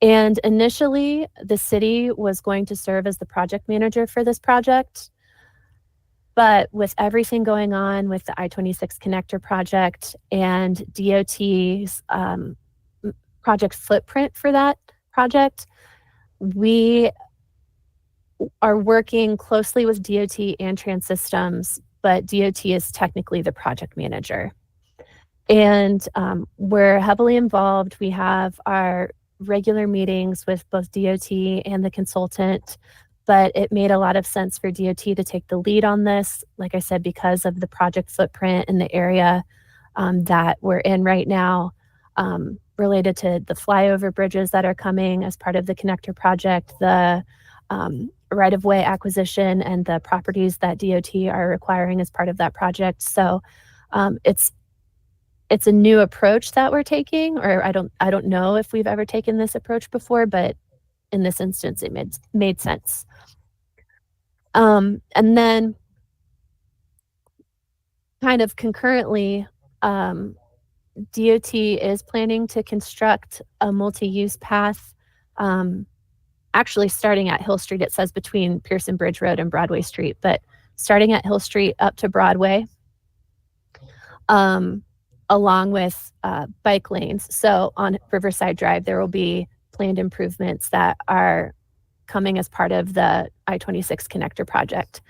And initially, the city was going to serve as the project manager for this project. But with everything going on with the I-26 connector project and DOT's project footprint for that project, we are working closely with DOT and Trans Systems, but DOT is technically the project manager. And we're heavily involved. We have our regular meetings with both DOT and the consultant, but it made a lot of sense for DOT to take the lead on this, like I said, because of the project footprint in the area that we're in right now, related to the flyover bridges that are coming as part of the connector project, the right-of-way acquisition, and the properties that DOT are requiring as part of that project. So it's a new approach that we're taking, or I don't know if we've ever taken this approach before, but in this instance, it made sense. And then kind of concurrently, DOT is planning to construct a multi-use path, actually starting at Hill Street. It says between Pearson Bridge Road and Broadway Street, but starting at Hill Street up to Broadway, along with bike lanes. So on Riverside Drive, there will be planned improvements that are coming as part of the I-26 connector project.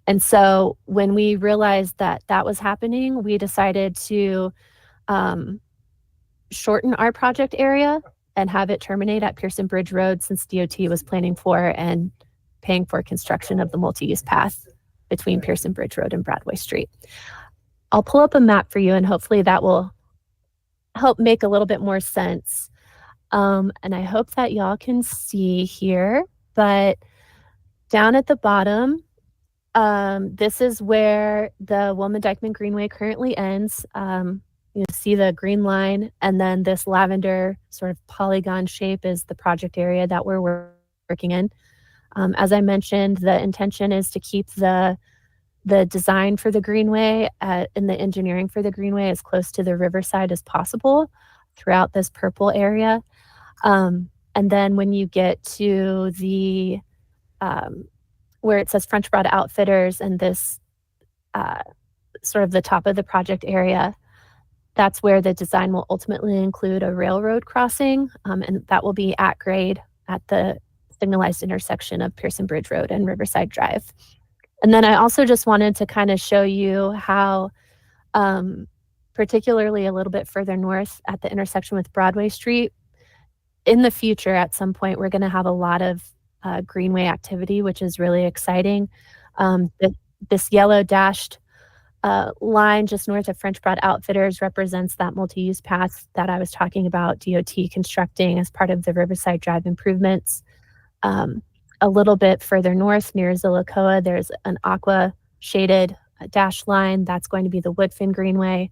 And so when we realized that that was happening, we decided to shorten our project area and have it terminate at Pearson Bridge Road, since DOT was planning for and paying for construction of the multi-use path between Pearson Bridge Road and Broadway Street. I'll pull up a map for you, and hopefully that will help make a little bit more sense. And I hope that y'all can see here, but down at the bottom, this is where the Wilma-Dykeman Greenway currently ends. You see the green line, and then this lavender sort of polygon shape is the project area that we're working in. As I mentioned, the intention is to keep the design for the greenway and the engineering for the greenway as close to the riverside as possible throughout this purple area. And then when you get to the where it says French Broad Outfitters and this sort of the top of the project area, that's where the design will ultimately include a railroad crossing, and that will be at grade at the signalized intersection of Pearson Bridge Road and Riverside Drive. And then I also just wanted to kind of show you how, particularly a little bit further north at the intersection with Broadway Street, in the future, at some point, we're going to have a lot of greenway activity, which is really exciting. This yellow dashed line just north of French Broad Outfitters represents that multi-use path that I was talking about DOT constructing as part of the Riverside Drive improvements. A little bit further north near Zillicoa, there's an aqua shaded dash line. That's going to be the Woodfin Greenway.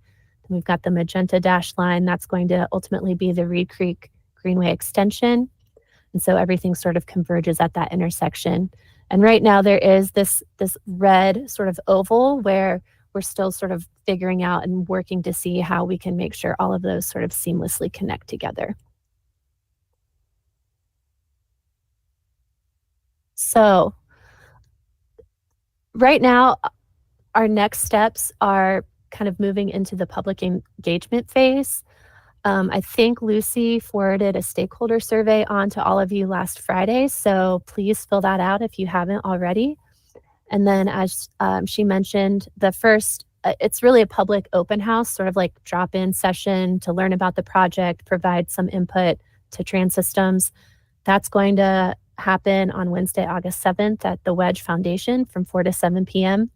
And we've got the magenta dash line. That's going to ultimately be the Reed Creek Greenway extension. And so everything sort of converges at that intersection. And right now there is this red sort of oval where we're still sort of figuring out and working to see how we can make sure all of those sort of seamlessly connect together. So right now, our next steps are kind of moving into the public engagement phase. I think Lucy forwarded a stakeholder survey on to all of you last Friday, so please fill that out if you haven't already. And then as she mentioned, the first, it's really a public open house, sort of like drop-in session to learn about the project, provide some input to Trans-Systems. That's going to happen on Wednesday, August 7th at the Wedge Foundation from 4 to 7 p.m.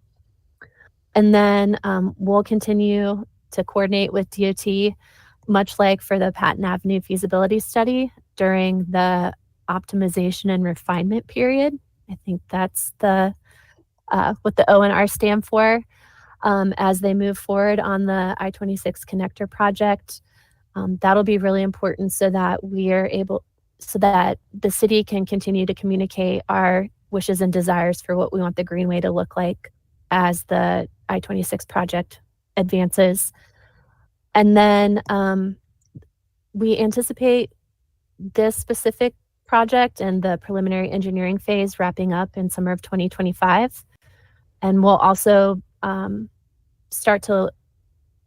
And then we'll continue to coordinate with DOT, much like for the Patton Avenue feasibility study during the optimization and refinement period. I think that's the what the O&R stand for, as they move forward on the I-26 connector project. That'll be really important so that so that the city can continue to communicate our wishes and desires for what we want the Greenway to look like as the I-26 project advances. And then we anticipate this specific project and the preliminary engineering phase wrapping up in summer of 2025. And we'll also start to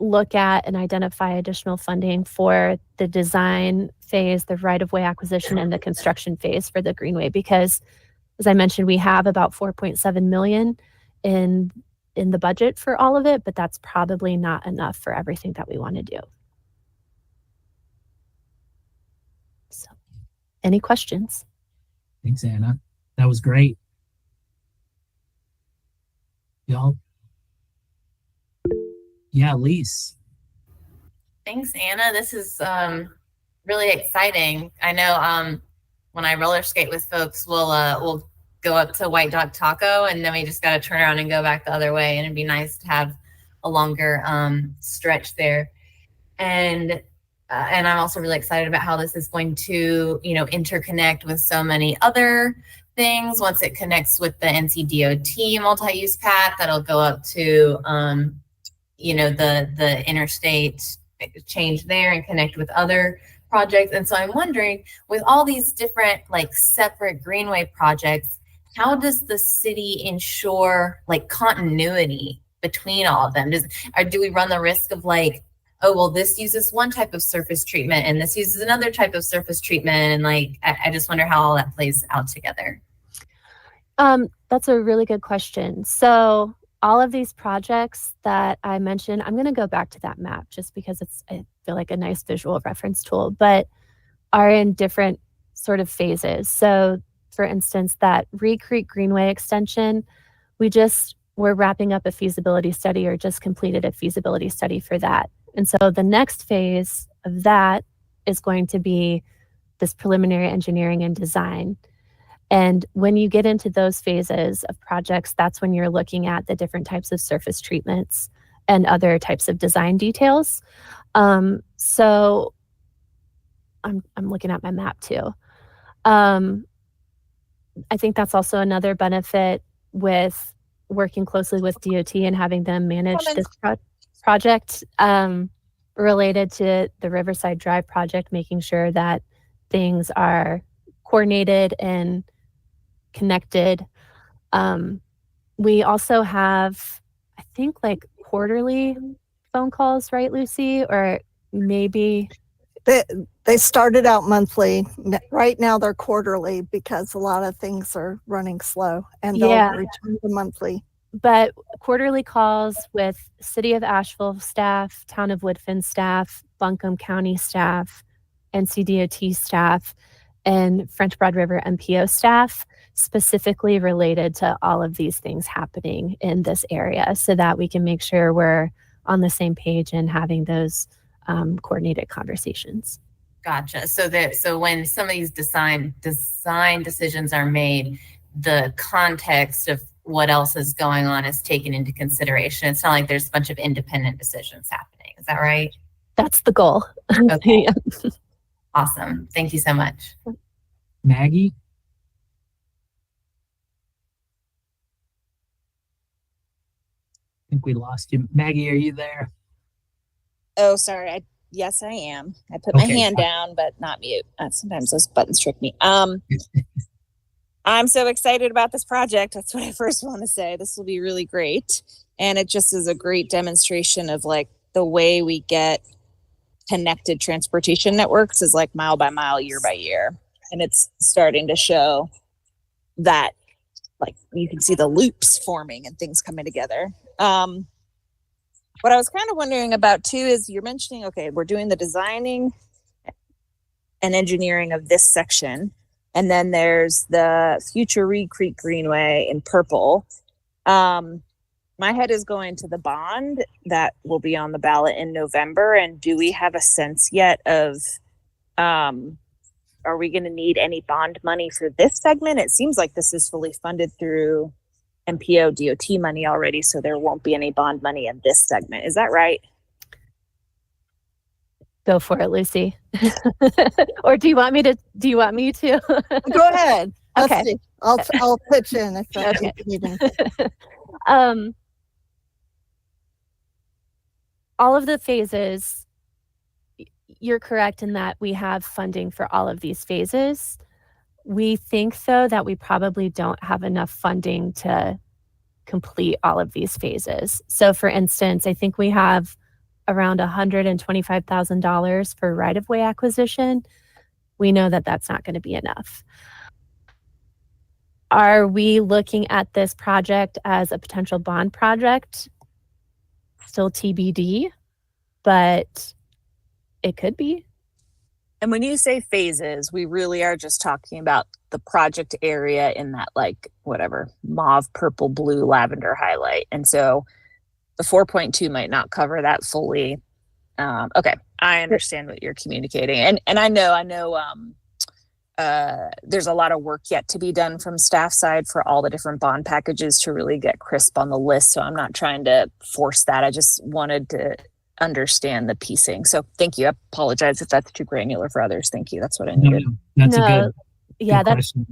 look at and identify additional funding for the design phase, the right-of-way acquisition, and the construction phase for the Greenway, because as I mentioned, we have about 4.7 million in the budget for all of it, but that's probably not enough for everything that we want to do. So, any questions? Thanks, Anna. That was great. Y'all? Yeah, Lise. Thanks, Anna. This is really exciting. I know when I roller skate with folks, we'll go up to White Dog Taco, and then we just got to turn around and go back the other way. And it'd be nice to have a longer stretch there. And I'm also really excited about how this is going to, interconnect with so many other things. Once it connects with the NCDOT multi-use path, that'll go up to, the interstate change there and connect with other projects. And so I'm wondering, with all these different separate Greenway projects, how does the city ensure continuity between all of them? Do we run the risk of oh, well, this uses one type of surface treatment and this uses another type of surface treatment? And I just wonder how all that plays out together. That's a really good question. So all of these projects that I mentioned, I'm going to go back to that map just because I feel like a nice visual reference tool, but are in different sort of phases. So for instance, that Reed Creek Greenway extension, we're wrapping up a feasibility study or just completed a feasibility study for that. And so the next phase of that is going to be this preliminary engineering and design. And when you get into those phases of projects, that's when you're looking at the different types of surface treatments and other types of design details. So I'm looking at my map too. I think that's also another benefit with working closely with DOT and having them manage this project related to the Riverside Drive project, making sure that things are coordinated and connected. We also have, I think, quarterly phone calls, right, Lucy? Or maybe they started out monthly. Right now they're quarterly because a lot of things are running slow, and they'll return to monthly. But quarterly calls with City of Asheville staff, Town of Woodfin staff, Buncombe County staff, NCDOT staff, and French Broad River MPO staff, specifically related to all of these things happening in this area so that we can make sure we're on the same page and having those coordinated conversations. Gotcha. So when some of these design decisions are made, the context of what else is going on is taken into consideration. It's not like there's a bunch of independent decisions happening. Is that right? That's the goal. Okay. Awesome. Thank you so much. Maggie? think we lost you. Maggie, are you there? Oh, sorry. Yes, I am. I put my Okay. hand down, but not mute. Sometimes those buttons trick me. I'm so excited about this project. That's what I first want to say. This will be really great. And it just is a great demonstration of like the way we get connected transportation networks is like mile by mile, year by year. And it's starting to show that like you can see the loops forming and things coming together. What I was kind of wondering about too is you're mentioning, okay, we're doing the designing and engineering of this section. And then there's the future Reed Creek Greenway in purple. My head is going to the bond that will be on the ballot in November. And do we have a sense yet of, are we going to need any bond money for this segment? It seems like this is fully funded through MPO DOT money already, so there won't be any bond money in this segment. Is that right? Go for it, Lucy. Or do you want me to? Go ahead. Let's Okay. see. I'll pitch in if that's Okay. needed. All of the phases, you're correct in that we have funding for all of these phases. We think, though, that we probably don't have enough funding to complete all of these phases. So, for instance, I think we have around $125,000 for right-of-way acquisition. We know that that's not going to be enough. Are we looking at this project as a potential bond project? Still TBD, but it could be. And when you say phases, we really are just talking about the project area in that like whatever mauve, purple, blue, lavender highlight. And so the 4.2 might not cover that fully. Okay, I understand what you're communicating. And I know there's a lot of work yet to be done from staff side for all the different bond packages to really get crisp on the list. So I'm not trying to force that. I just wanted to understand the piecing. So thank you. I apologize if that's too granular for others. Thank you. That's what I needed. That's a good question.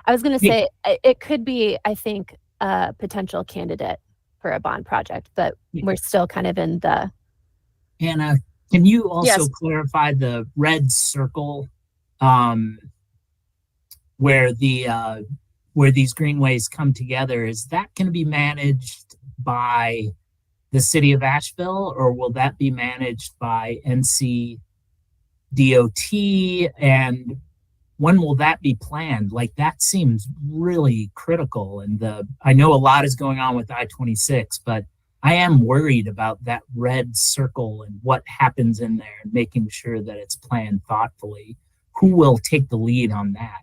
I was going to Yeah. say it could be, I think, a potential candidate for a bond project, but we're still kind of in the. Anna, can you also Yes. clarify the red circle where these greenways come together? Is that going to be managed by the city of Asheville, or will that be managed by NC DOT? And when will that be planned? Like, that seems really critical. And I know a lot is going on with I-26, but I am worried about that red circle and what happens in there and making sure that it's planned thoughtfully. Who will take the lead on that?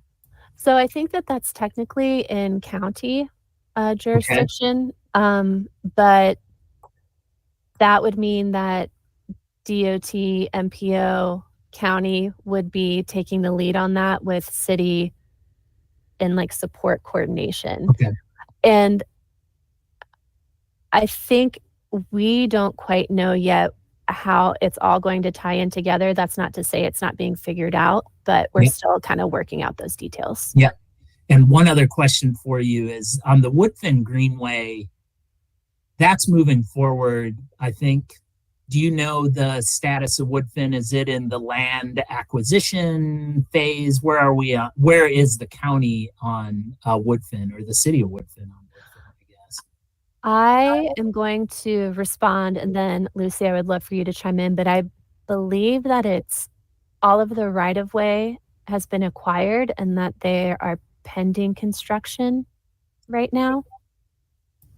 So I think that that's technically in county jurisdiction, but that would mean that DOT, MPO, county would be taking the lead on that with city and like support coordination. Okay. And I think we don't quite know yet how it's all going to tie in together. That's not to say it's not being figured out, but we're still kind of working out those details. Yeah. And one other question for you is on the Woodfin Greenway, that's moving forward, I think. Do you know the status of Woodfin? Is it in the land acquisition phase? Where are we? Where is the county on Woodfin, or the city of Woodfin on Woodfin, I guess? I am going to respond, and then Lucy, I would love for you to chime in, but I believe that it's all of the right-of-way has been acquired and that they are pending construction right now.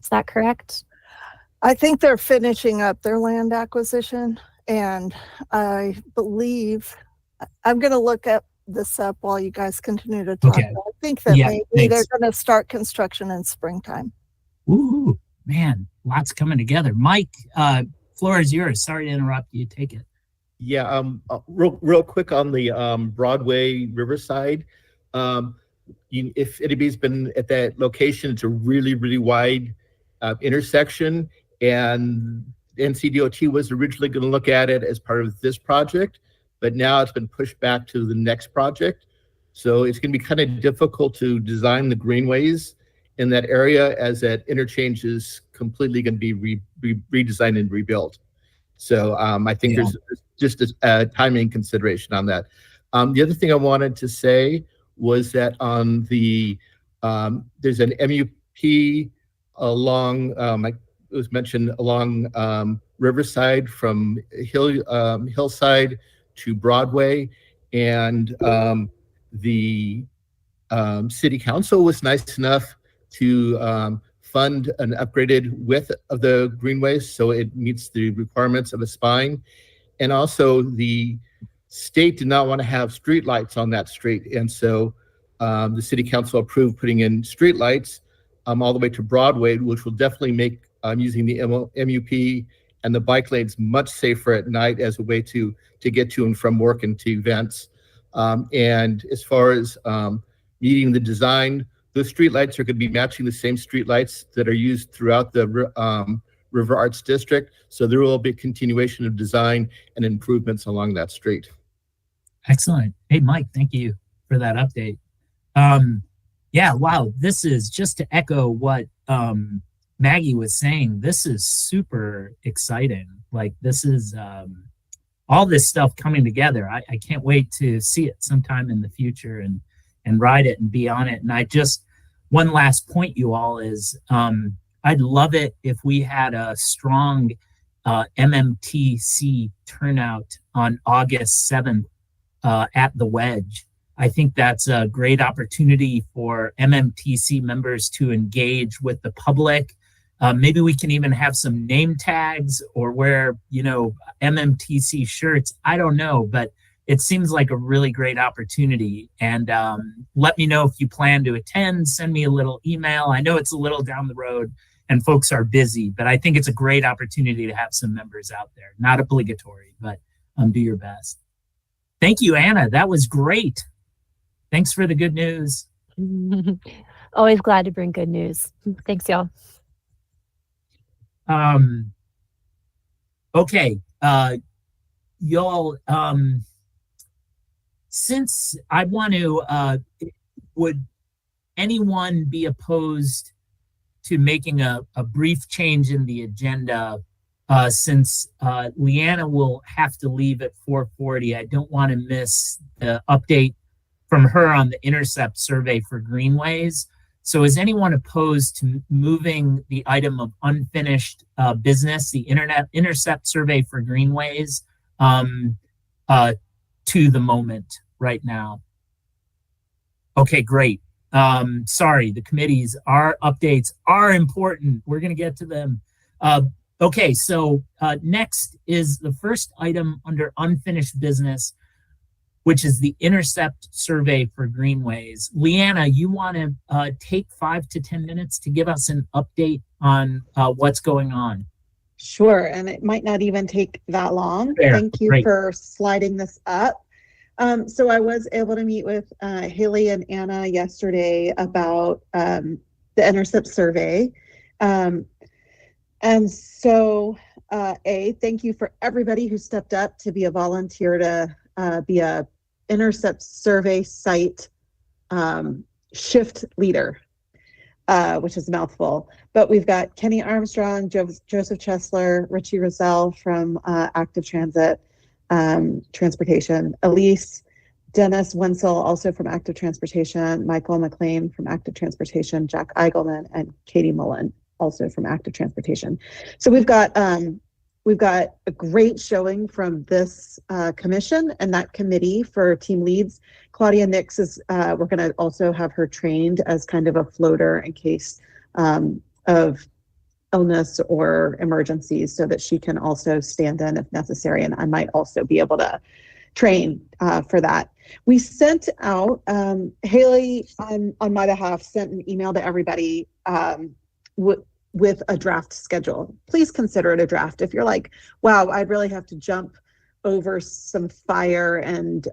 Is that correct? I think they're finishing up their land acquisition, and I believe I'm going to look at this up while you guys continue to talk. Okay. I think that Yeah, maybe they're thanks. going to start construction in springtime. Ooh, man, lots coming together. Mike, floor is yours. Sorry to interrupt you. Take it. Yeah, real quick on the Broadway Riverside. If anybody's been at that location, it's a really, really wide intersection, and NCDOT was originally going to look at it as part of this project, but now it's been pushed back to the next project. So it's going to be kind of difficult to design the greenways in that area as that interchange is completely going to be redesigned and rebuilt. So I think there's just a timing consideration on that. The other thing I wanted to say was that on the there's an MUP along, it was mentioned along Riverside from Hillside to Broadway, and the City Council was nice enough to fund an upgraded width of the greenways so it meets the requirements of a spine. And also the state did not want to have streetlights on that street. And so the City Council approved putting in streetlights all the way to Broadway, which will definitely make using the MUP and the bike lanes much safer at night as a way to get to and from work and to events. And as far as meeting the design, those streetlights are going to be matching the same streetlights that are used throughout the River Arts District. So there will be a continuation of design and improvements along that street. Excellent. Hey, Mike, thank you for that update. Yeah, wow, this is just to echo what Maggie was saying. This is super exciting. Like, this is all this stuff coming together. I can't wait to see it sometime in the future and ride it and be on it. And I just, one last point, you all, is I'd love it if we had a strong MMTC turnout on August 7th at the Wedge. I think that's a great opportunity for MMTC members to engage with the public. Maybe we can even have some name tags or wear, MMTC shirts. I don't know, but it seems like a really great opportunity. And let me know if you plan to attend. Send me a little email. I know it's a little down the road and folks are busy, but I think it's a great opportunity to have some members out there. Not obligatory, but do your best. Thank you, Anna. That was great. Thanks for the good news. Always glad to bring good news. Thanks, y'all. Okay. Y'all, since I want to, would anyone be opposed to making a brief change in the agenda since Leanna will have to leave at 4:40? I don't want to miss the update from her on the intercept survey for greenways. So is anyone opposed to moving the item of unfinished business, the intercept survey for greenways, to the moment right now? Okay, great. Sorry, the committees, our updates are important. We're going to get to them. Okay, so next is the first item under unfinished business, which is the intercept survey for greenways. Leanna, you want to take 5 to 10 minutes to give us an update on what's going on? Sure, and it might not even take that long. Fair. Thank you Great. for sliding this up. So I was able to meet with Haley and Anna yesterday about the intercept survey. And so, thank you for everybody who stepped up to be a volunteer to be a intercept survey site shift leader, which is a mouthful. But we've got Kenny Armstrong, Joseph Chesler, Richie Rosell from Active Transit Transportation, Elise, Dennis Wenzel, also from Active Transportation, Michael McLean from Active Transportation, Jack Eigelman, and Katie Mullen, also from Active Transportation. So we've got a great showing from this commission and that committee for team leads. Claudia Nix is, we're going to also have her trained as kind of a floater in case of illness or emergencies so that she can also stand in if necessary. And I might also be able to train for that. We sent out, Haley on my behalf sent an email to everybody with a draft schedule. Please consider it a draft. If you're like, wow, I'd really have to jump over some fire and,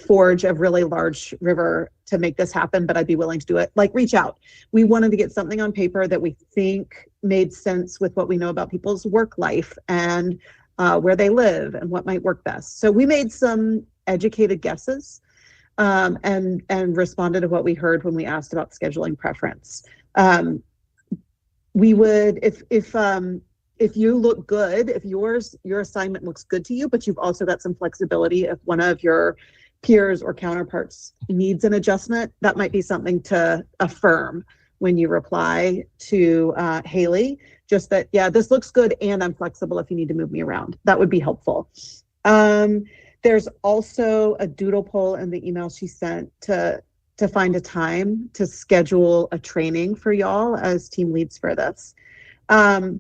forge a really large river to make this happen, but I'd be willing to do it. Like, reach out. We wanted to get something on paper that we think made sense with what we know about people's work life and where they live and what might work best. So we made some educated guesses and responded to what we heard when we asked about scheduling preference. we would, if you look good, if your assignment looks good to you, but you've also got some flexibility, if one of your peers or counterparts needs an adjustment, that might be something to affirm when you reply to Haley, just that, yeah, this looks good and I'm flexible if you need to move me around. That would be helpful. There's also a doodle poll in the email she sent to find a time to schedule a training for y'all as team leads for this. And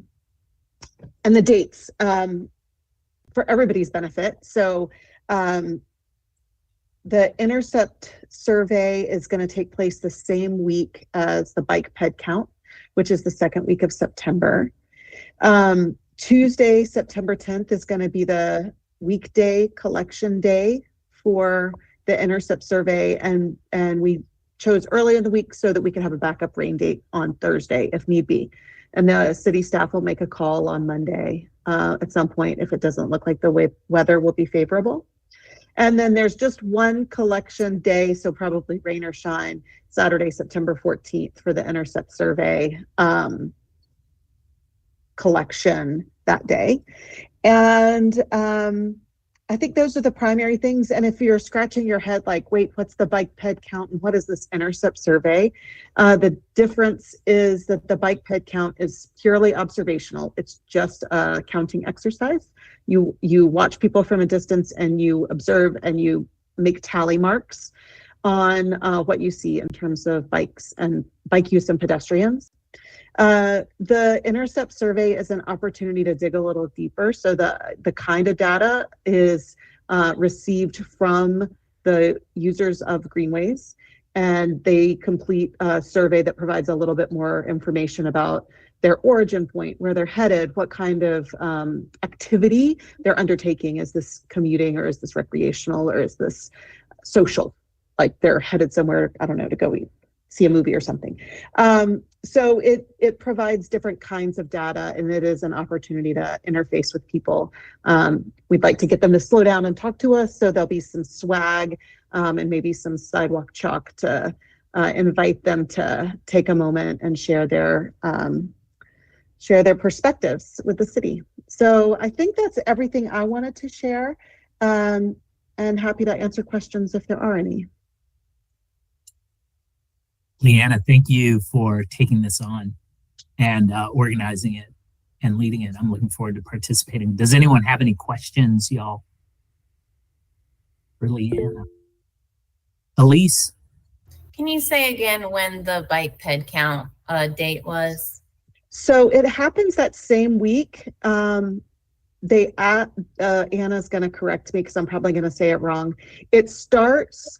the dates for everybody's benefit. So the Intercept survey is going to take place the same week as the bike ped count, which is the second week of September. Tuesday, September 10th is going to be the weekday collection day for the Intercept survey, and we chose early in the week so that we could have a backup rain date on Thursday if need be. And the city staff will make a call on Monday at some point if it doesn't look like the weather will be favorable. And then there's just one collection day, so probably rain or shine, Saturday, September 14th for the Intercept survey collection that day. And I think those are the primary things. And if you're scratching your head like, wait, what's the bike ped count and what is this Intercept survey? The difference is that the bike ped count is purely observational. It's just a counting exercise. You watch people from a distance and you observe and you make tally marks on what you see in terms of bikes and bike use and pedestrians. The Intercept survey is an opportunity to dig a little deeper. So the kind of data is received from the users of greenways, and they complete a survey that provides a little bit more information about their origin point, where they're headed, what kind of activity they're undertaking. Is this commuting, or is this recreational, or is this social? Like they're headed somewhere, I don't know, to go see a movie or something. So it provides different kinds of data, and it is an opportunity to interface with people. We'd like to get them to slow down and talk to us, so there'll be some swag and maybe some sidewalk chalk to invite them to take a moment and share their perspectives with the city. So I think that's everything I wanted to share, and happy to answer questions if there are any. Leanna, thank you for taking this on and organizing it and leading it. I'm looking forward to participating. Does anyone have any questions, y'all, for Leanna? Elise? Can you say again when the bike ped count date was? So it happens that same week. Anna's going to correct me because I'm probably going to say it wrong. It starts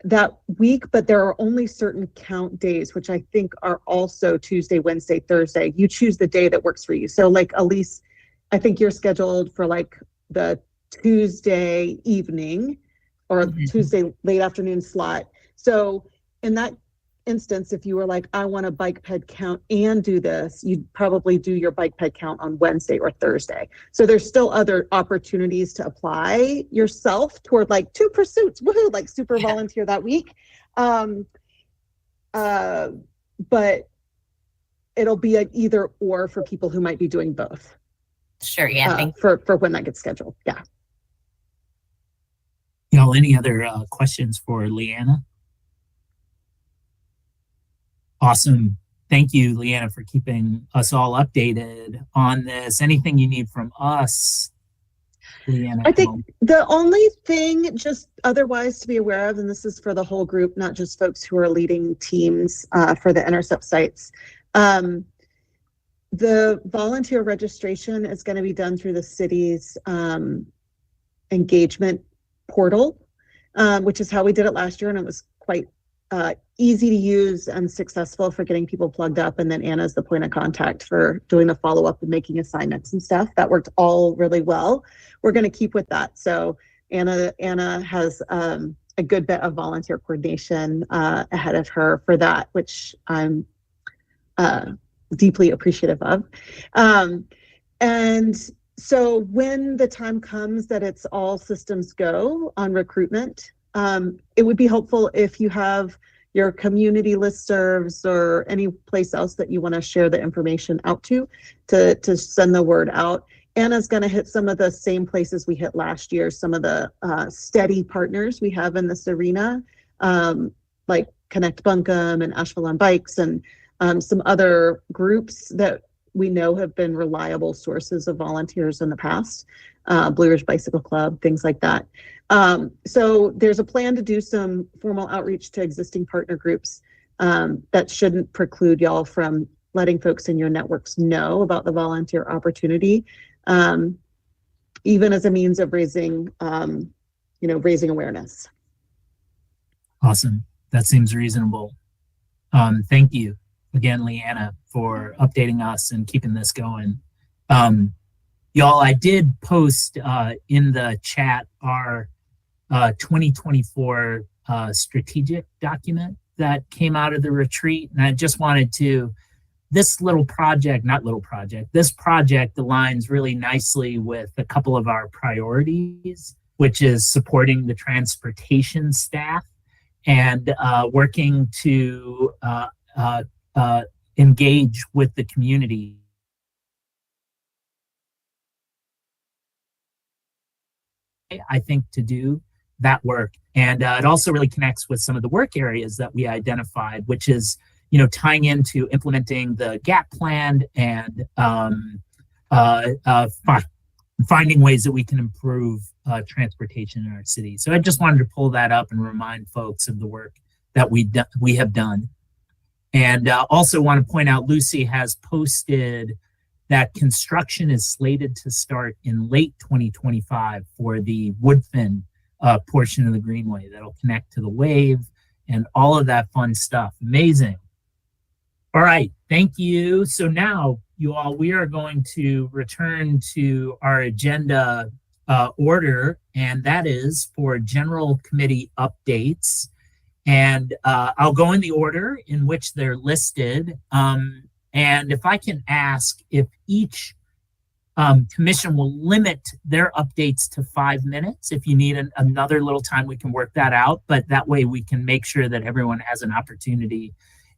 that week, but there are only certain count days, which I think are also Tuesday, Wednesday, Thursday. You choose the day that works for you. So like Elise, I think you're scheduled for like the Tuesday evening or Tuesday late afternoon slot. So in that instance, if you were like, I want a bike ped count and do this, you'd probably do your bike ped count on Wednesday or Thursday. So there's still other opportunities to apply yourself toward like two pursuits, woohoo, like super volunteer that week. But it'll be an either or for people who might be doing both. Sure, yeah. For when that gets scheduled, yeah. Y'all, any other questions for Leanna? Awesome. Thank you, Leanna, for keeping us all updated on this. Anything you need from us, Leanna? I think the only thing just otherwise to be aware of, and this is for the whole group, not just folks who are leading teams for the Intercept sites, the volunteer registration is going to be done through the city's engagement portal, which is how we did it last year, and it was quite easy to use and successful for getting people plugged up. And then Anna's the point of contact for doing the follow-up and making assignments and stuff. That worked all really well. We're going to keep with that. So Anna has a good bit of volunteer coordination ahead of her for that, which I'm deeply appreciative of. And so when the time comes that it's all systems go on recruitment, it would be helpful if you have your community listservs or any place else that you want to share the information out to send the word out. Anna's going to hit some of the same places we hit last year, some of the steady partners we have in this arena, like Connect Buncombe and Asheville on Bikes, and some other groups that we know have been reliable sources of volunteers in the past, Blue Ridge Bicycle Club, things like that. So there's a plan to do some formal outreach to existing partner groups that shouldn't preclude y'all from letting folks in your networks know about the volunteer opportunity, even as a means of raising awareness. Awesome. That seems reasonable. Thank you again, Leanna, for updating us and keeping this going. Y'all, I did post in the chat our 2024 strategic document that came out of the retreat. And I just wanted to, this project aligns really nicely with a couple of our priorities, which is supporting the transportation staff and working to engage with the community. I think to do that work. And it also really connects with some of the work areas that we identified, which is, tying into implementing the GAP plan and finding ways that we can improve transportation in our city. So I just wanted to pull that up and remind folks of the work that we have done. And also want to point out, Lucy has posted that construction is slated to start in late 2025 for the Woodfin portion of the Greenway that'll connect to the Wave and all of that fun stuff. Amazing. All right, thank you. So now, you all, we are going to return to our agenda order, and that is for general committee updates. And I'll go in the order in which they're listed. And if I can ask if each commission will limit their updates to 5 minutes. If you need another little time, we can work that out, but that way we can make sure that everyone has an opportunity.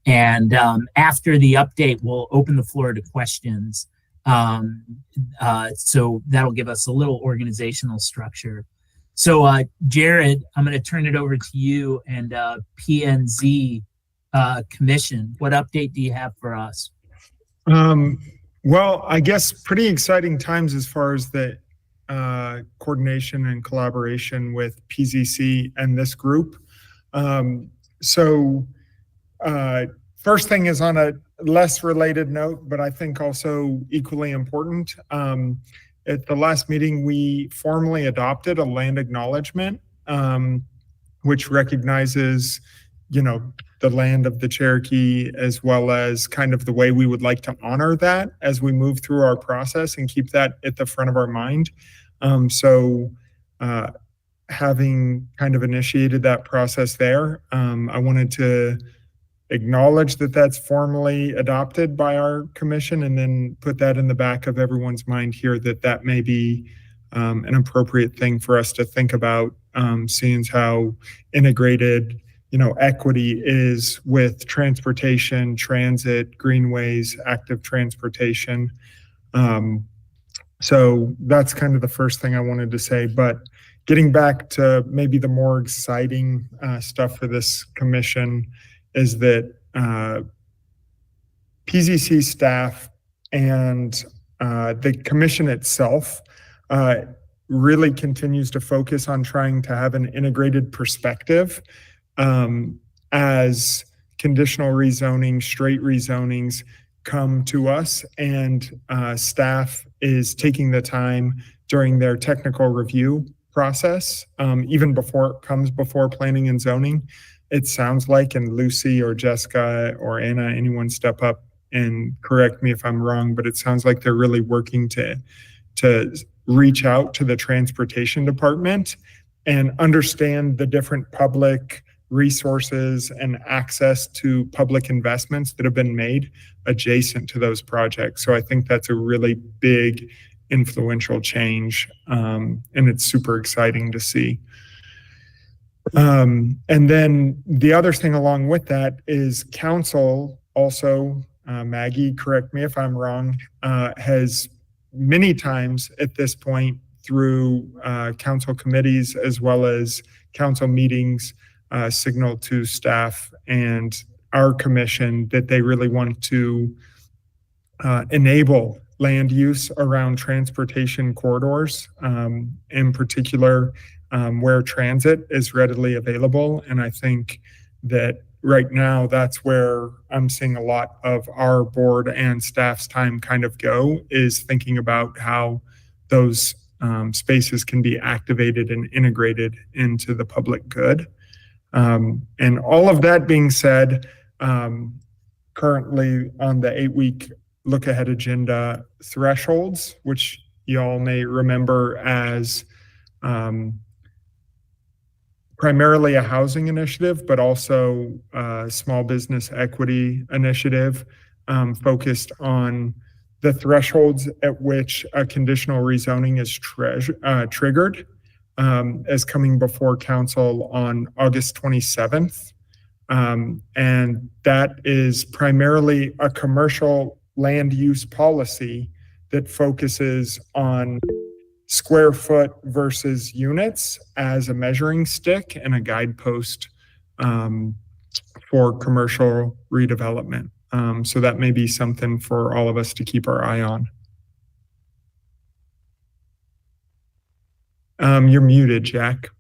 And after the update, we'll open the floor to questions. So that'll give us a little organizational structure. So Jared, I'm going to turn it over to you and PNZ Commission. What update do you have for us? Well, I guess pretty exciting times as far as the coordination and collaboration with PZC and this group. First thing is on a less related note, but I think also equally important. At the last meeting, we formally adopted a land acknowledgement, which recognizes, the land of the Cherokee, as well as kind of the way we would like to honor that as we move through our process and keep that at the front of our mind. Having kind of initiated that process there, I wanted to acknowledge that that's formally adopted by our commission, and then put that in the back of everyone's mind here that may be an appropriate thing for us to think about, seeing how integrated equity is with transportation, transit, greenways, active transportation. So that's kind of the first thing I wanted to say. But getting back to maybe the more exciting stuff for this commission is that PZC staff and the commission itself really continues to focus on trying to have an integrated perspective as conditional rezoning, straight rezonings come to us, and staff is taking the time during their technical review process, even before it comes before planning and zoning. It sounds like, and Lucy or Jessica or Anna, anyone step up and correct me if I'm wrong, but it sounds like they're really working to reach out to the transportation department and understand the different public resources and access to public investments that have been made adjacent to those projects. So I think that's a really big influential change, and it's super exciting to see. And then the other thing along with that is council also, Maggie, correct me if I'm wrong, has many times at this point through council committees as well as council meetings signaled to staff and our commission that they really want to enable land use around transportation corridors, in particular where transit is readily available. And I think that right now that's where I'm seeing a lot of our board and staff's time kind of go, is thinking about how those spaces can be activated and integrated into the public good. And all of that being said, currently on the 8-week look ahead agenda, thresholds, which y'all may remember as primarily a housing initiative, but also a small business equity initiative, focused on the thresholds at which a conditional rezoning is triggered, as coming before council on August 27th. And that is primarily a commercial land use policy that focuses on square foot versus units as a measuring stick and a guidepost for commercial redevelopment. So that may be something for all of us to keep our eye on. You're muted, Jack.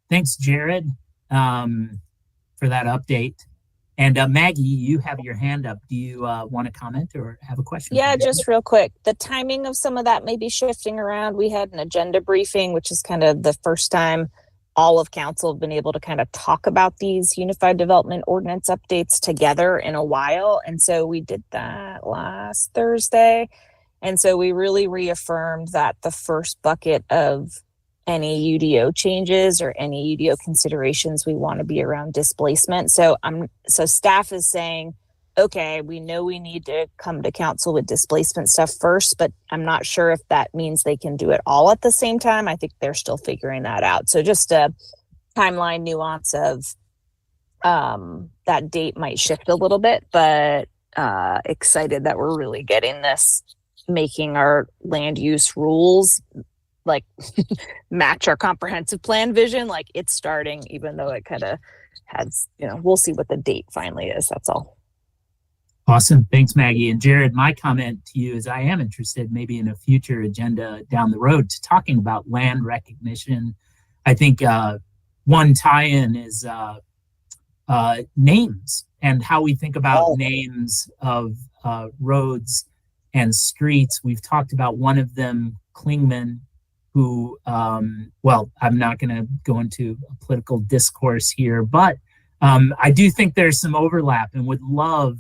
Thanks, Jared, for that update. And Maggie, you have your hand up. Do you want to comment or have a question? Yeah, just real quick. The timing of some of that may be shifting around. We had an agenda briefing, which is kind of the first time all of council have been able to kind of talk about these unified development ordinance updates together in a while. And so we did that last Thursday. And so we really reaffirmed that the first bucket of any UDO changes or any UDO considerations we want to be around displacement. So staff is saying, okay, we know we need to come to council with displacement stuff first, but I'm not sure if that means they can do it all at the same time. I think they're still figuring that out. So just a timeline nuance of that date might shift a little bit, but excited that we're really getting this, making our land use rules like match our comprehensive plan vision. Like it's starting, even though it kind of has, we'll see what the date finally is. That's all. Awesome. Thanks, Maggie. And Jared, my comment to you is I am interested maybe in a future agenda down the road to talking about land recognition. I think one tie-in is names and how we think about names of roads and streets. We've talked about one of them, Klingman, who, well, I'm not going to go into a political discourse here, but I do think there's some overlap and would love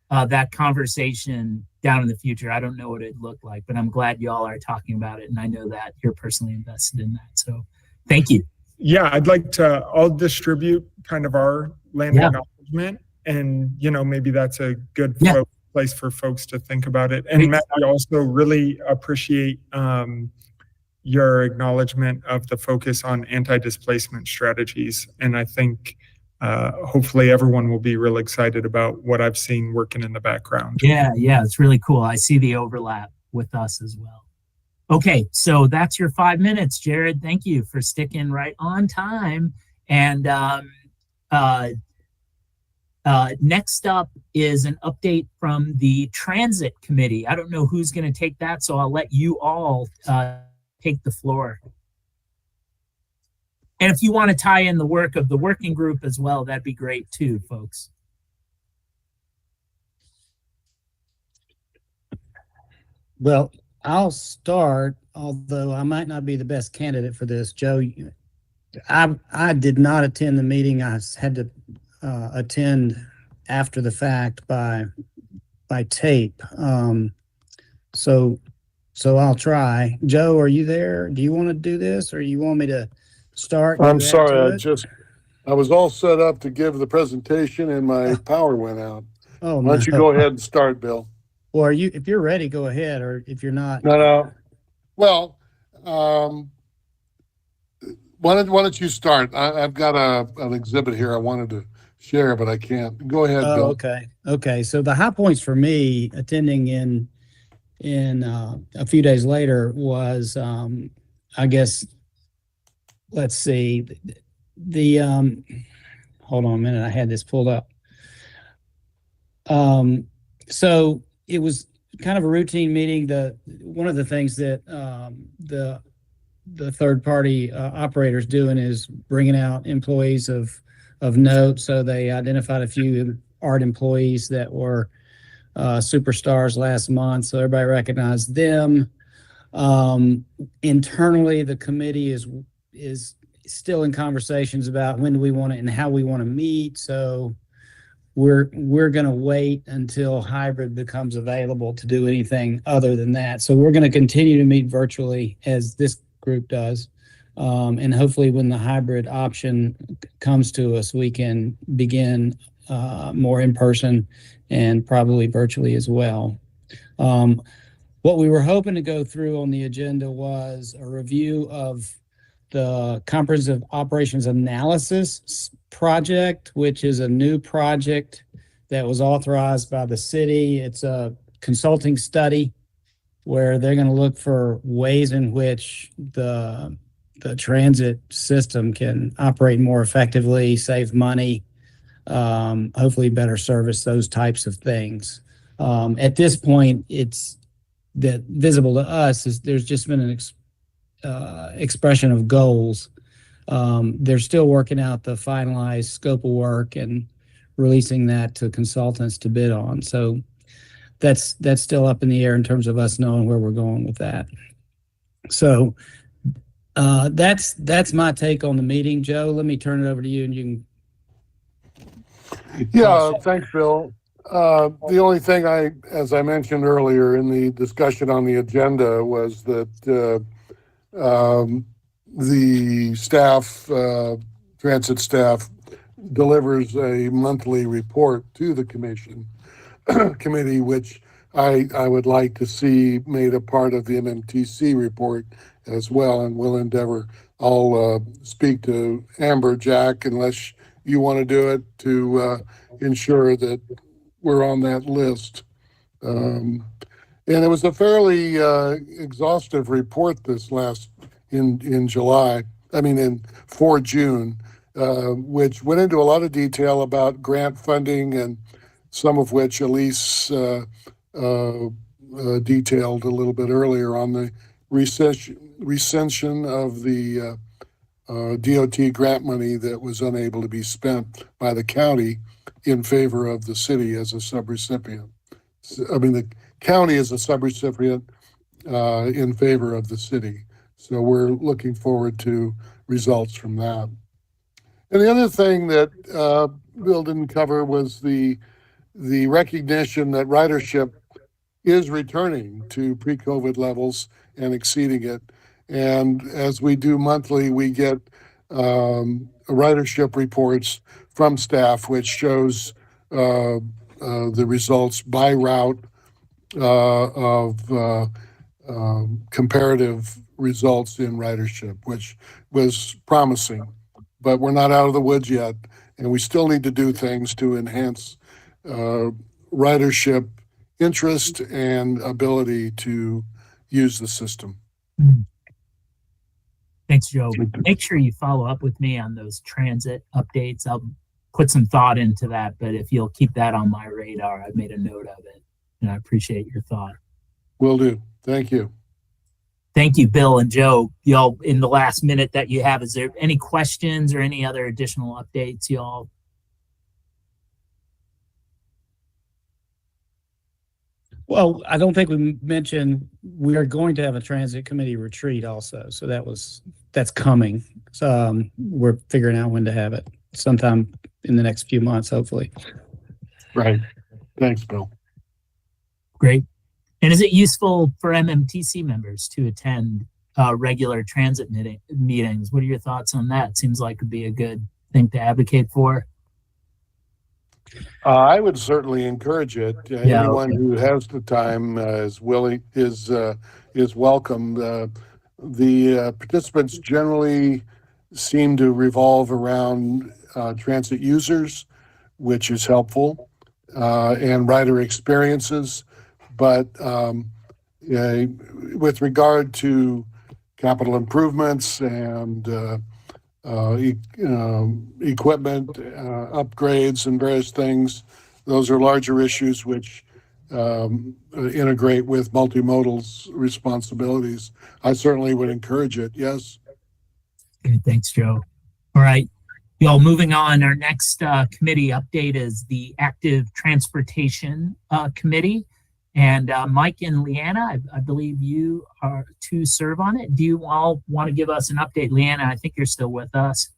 that conversation down in the future. I don't know what it'd look like, but I'm glad y'all are talking about it. And I know that you're personally invested in that. So thank you. Yeah, I'll distribute kind of our land acknowledgement, and, maybe that's a good place for folks to think about it. And Matt, I also really appreciate your acknowledgement of the focus on anti-displacement strategies. And I think hopefully everyone will be real excited about what I've seen working in the background. Yeah, it's really cool. I see the overlap with us as well. Okay, so that's your 5 minutes, Jared. Thank you for sticking right on time. And next up is an update from the Transit Committee. I don't know who's going to take that, so I'll let you all take the floor. And if you want to tie in the work of the working group as well, that'd be great too, folks. Well, I'll start, although I might not be the best candidate for this. Joe, I did not attend the meeting. I had to attend after the fact by tape. So I'll try. Joe, are you there? Do you want to do this, or you want me to start? I'm sorry. I was all set up to give the presentation and my power went out. Oh, why don't you go ahead and start, Bill? Well, if you're ready, go ahead. Or if you're not. No. Well, why don't you start? I've got an exhibit here I wanted to share, but I can't. Go ahead, Oh, Bill. okay. So the high points for me attending in a few days later was, I guess, let's see, the hold on a minute, I had this pulled up. So it was kind of a routine meeting. One of the things that the third party operators doing is bringing out employees of note. So they identified a few art employees that were superstars last month, so everybody recognized them. Internally, the committee is still in conversations about when do we want it and how we want to meet. So we're going to wait until hybrid becomes available to do anything other than that. So we're going to continue to meet virtually as this group does. And hopefully when the hybrid option comes to us, we can begin more in person and probably virtually as well. What we were hoping to go through on the agenda was a review of the Comprehensive Operations Analysis Project, which is a new project that was authorized by the city. It's a consulting study where they're going to look for ways in which the transit system can operate more effectively, save money, hopefully better service, those types of things. At this point, it's that visible to us is there's just been an expression of goals. They're still working out the finalized scope of work and releasing that to consultants to bid on. So that's still up in the air in terms of us knowing where we're going with that. So that's my take on the meeting. Joe, let me turn it over to you, and you can. Yeah, thanks, Bill. The only thing as I mentioned earlier in the discussion on the agenda was that the staff, transit staff, delivers a monthly report to the committee, which I would like to see made a part of the MMTC report as well, and we'll endeavor. I'll speak to Amber, Jack, unless you want to do it, to ensure that we're on that list. And it was a fairly exhaustive report this in July, for June, which went into a lot of detail about grant funding, and some of which Elise detailed a little bit earlier on the recension of the DOT grant money that was unable to be spent by the county in favor of the city as a subrecipient. The county is a subrecipient in favor of the city. So we're looking forward to results from that. And the other thing that Bill didn't cover was the recognition that ridership is returning to pre-COVID levels and exceeding it. And as we do monthly, we get ridership reports from staff, which shows the results by route of comparative results in ridership, which was promising. But we're not out of the woods yet, and we still need to do things to enhance ridership interest and ability to use the system. Thanks, Joe. Make sure you follow up with me on those transit updates. I'll put some thought into that, but if you'll keep that on my radar, I've made a note of it, and I appreciate your thought. Will do. Thank you. Thank you, Bill and Joe. Y'all, in the last minute that you have, is there any questions or any other additional updates, y'all? Well, I don't think we mentioned we are going to have a transit committee retreat also. So that's coming. So we're figuring out when to have it sometime in the next few months, hopefully. Right. Thanks, Bill. Great. And is it useful for MMTC members to attend regular transit meetings? What are your thoughts on that? Seems like it'd be a good thing to advocate for. I would certainly encourage it. Anyone who has the time is welcome. The participants generally seem to revolve around transit users, which is helpful, and rider experiences. But with regard to capital improvements and equipment upgrades and various things, those are larger issues which integrate with multimodal's responsibilities. I certainly would encourage it. Yes. Okay, thanks, Joe. All right, y'all, moving on. Our next committee update is the Active Transportation Committee. And Mike and Leanna, I believe you are to serve on it. Do you all want to give us an update? Leanna, I think you're still with us.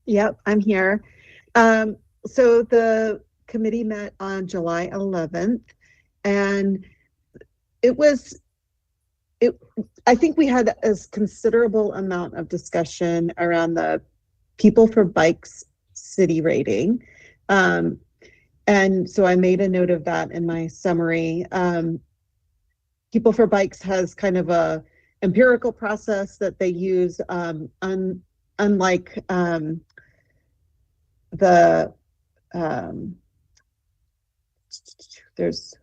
Yep, I'm here. So the committee met on July 11th, and I think we had a considerable amount of discussion around the People for Bikes city rating. And so I made a note of that in my summary. People for Bikes has kind of a empirical process that they use, unlike there's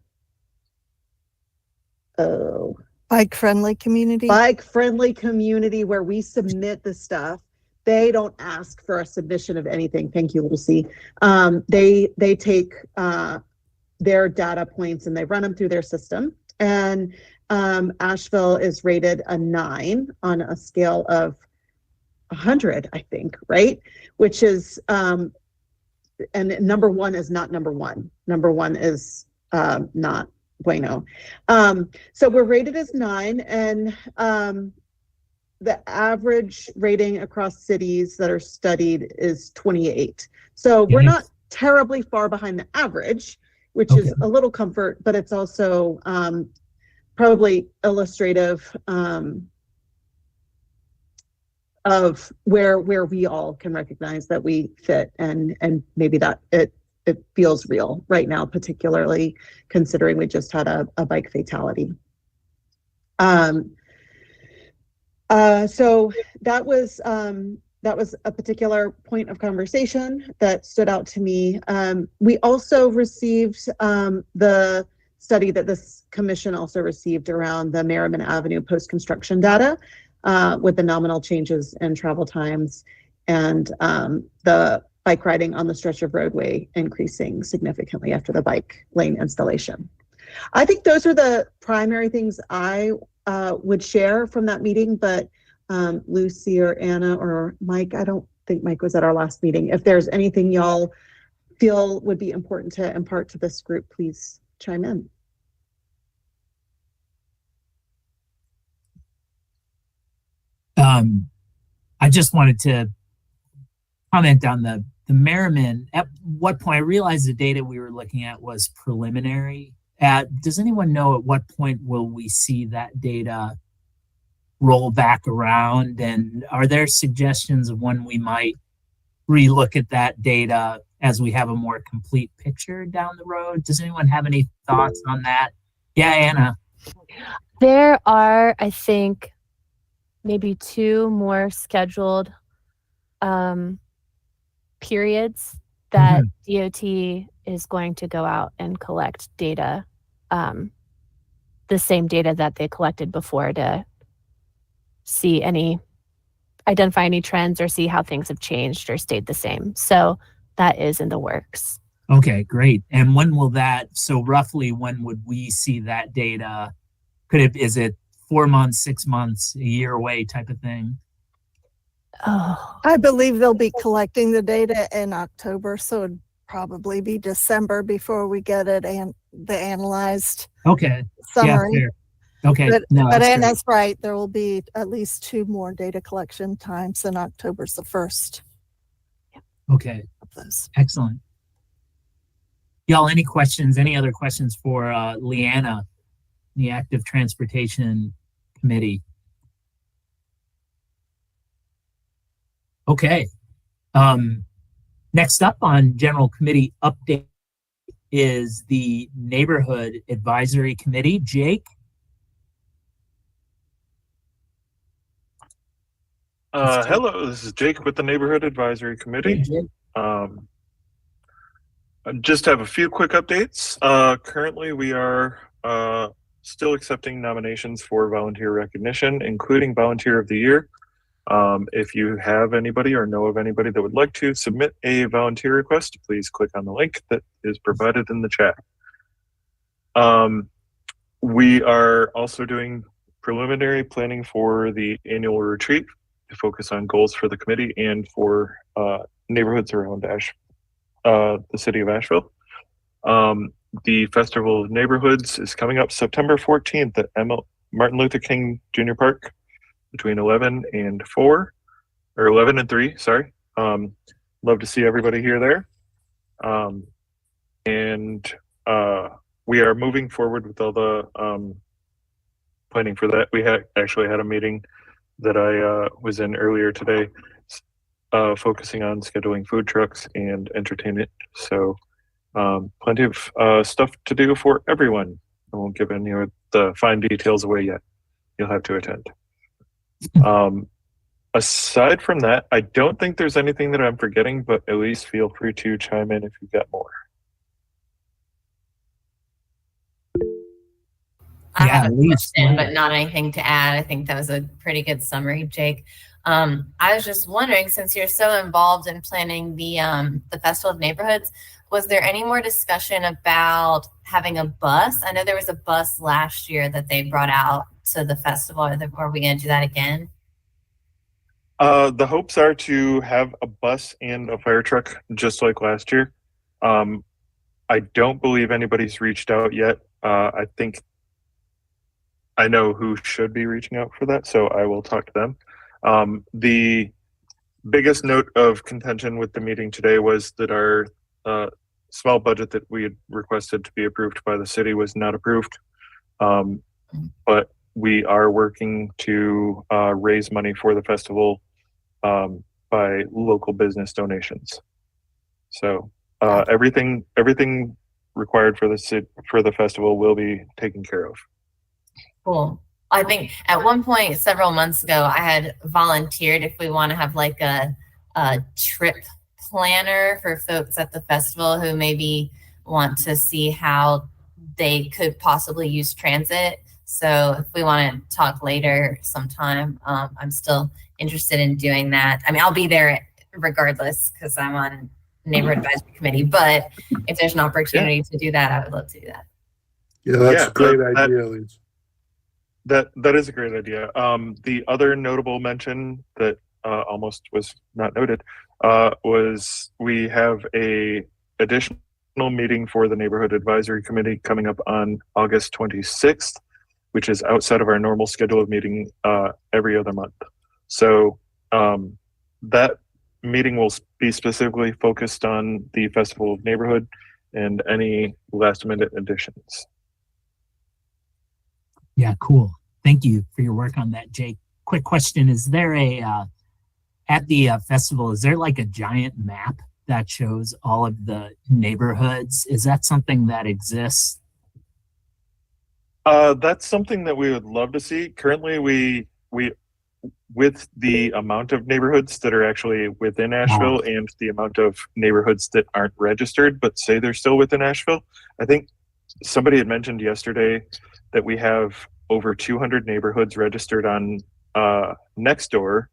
bike-friendly community. Bike-friendly community where we submit the stuff. They don't ask for a submission of anything. Thank you, Lucy. They take their data points and they run them through their system. And Asheville is rated a 9 on a scale of 100, I think, right? Which is, and number 1 is not number 1. Number 1 is not bueno. So we're rated as 9, and the average rating across cities that are studied is 28. So we're not terribly far behind the average, which is a little comfort, but it's also probably illustrative of where we all can recognize that we fit, and maybe that it feels real right now, particularly considering we just had a bike fatality. So that was a particular point of conversation that stood out to me. We also received the study that this commission also received around the Merriman Avenue post-construction data with the nominal changes in travel times and the bike riding on the stretch of roadway increasing significantly after the bike lane installation. I think those are the primary things I would share from that meeting, but Lucy or Anna or Mike, I don't think Mike was at our last meeting. If there's anything y'all feel would be important to impart to this group, please chime in. I just wanted to comment on the Merriman. At what point, I realized the data we were looking at was preliminary. Does anyone know at what point will we see that data roll back around? And are there suggestions of when we might relook at that data as we have a more complete picture down the road? Does anyone have any thoughts on that? Yeah, Anna. There are, I think, maybe 2 more scheduled periods that DOT is going to go out and collect data, the same data that they collected before, to identify any trends or see how things have changed or stayed the same. So that is in the works. Okay, great. And when will so roughly when would we see that data? Is it 4 months, 6 months, a year away type of thing? Oh, I believe they'll be collecting the data in October, so it'd probably be December before we get it and the analyzed summary. Yeah, fair. Okay. But Anna's right. There will be at least 2 more data collection times, and October's the first. Okay. Excellent. Y'all, any questions? Any other questions for Leanna, the Active Transportation Committee? Okay. Next up on General Committee update is the Neighborhood Advisory Committee. Jake? Hello, this is Jake with the Neighborhood Advisory Committee. I just have a few quick updates. Currently, we are still accepting nominations for volunteer recognition, including Volunteer of the Year. If you have anybody or know of anybody that would like to submit a volunteer request, please click on the link that is provided in the chat. We are also doing preliminary planning for the annual retreat to focus on goals for the committee and for neighborhoods around the city of Asheville. The Festival of Neighborhoods is coming up September 14th at Martin Luther King Jr. Park between 11 and 4, or 11 and 3, sorry. Love to see everybody here there. We are moving forward with all the planning for that. We actually had a meeting that I was in earlier today, focusing on scheduling food trucks and entertainment. So plenty of stuff to do for everyone. I won't give any of the fine details away yet. You'll have to attend. Aside from that, I don't think there's anything that I'm forgetting, but at least feel free to chime in if you've got more. I have a question, but not anything to add. I think that was a pretty good summary, Jake. I was just wondering, since you're so involved in planning the Festival of Neighborhoods, was there any more discussion about having a bus? I know there was a bus last year that they brought out to the festival. Are we going to do that again? The hopes are to have a bus and a fire truck just like last year. I don't believe anybody's reached out yet. I think I know who should be reaching out for that, so I will talk to them. The biggest note of contention with the meeting today was that our small budget that we had requested to be approved by the city was not approved. But we are working to raise money for the festival by local business donations. So everything required for the festival will be taken care of. Cool. I think at one point several months ago, I had volunteered if we want to have like a trip planner for folks at the festival who maybe want to see how they could possibly use transit. So if we want to talk later sometime, I'm still interested in doing that. I mean, I'll be there regardless because I'm on Neighborhood Advisory Committee, but if there's an opportunity to do that, I would love to do that. Yeah, that's a great idea, Lise. That is a great idea. The other notable mention that almost was not noted was we have a additional meeting for the Neighborhood Advisory Committee coming up on August 26th, which is outside of our normal schedule of meeting every other month. So that meeting will be specifically focused on the Festival of Neighborhood and any last minute additions. Yeah, cool. Thank you for your work on that, Jake. Quick question. Is there at the festival, is there like a giant map that shows all of the neighborhoods? Is that something that exists? That's something that we would love to see. Currently, we with the amount of neighborhoods that are actually within Asheville and the amount of neighborhoods that aren't registered but say they're still within Asheville, I think somebody had mentioned yesterday that we have over 200 neighborhoods registered on Nextdoor,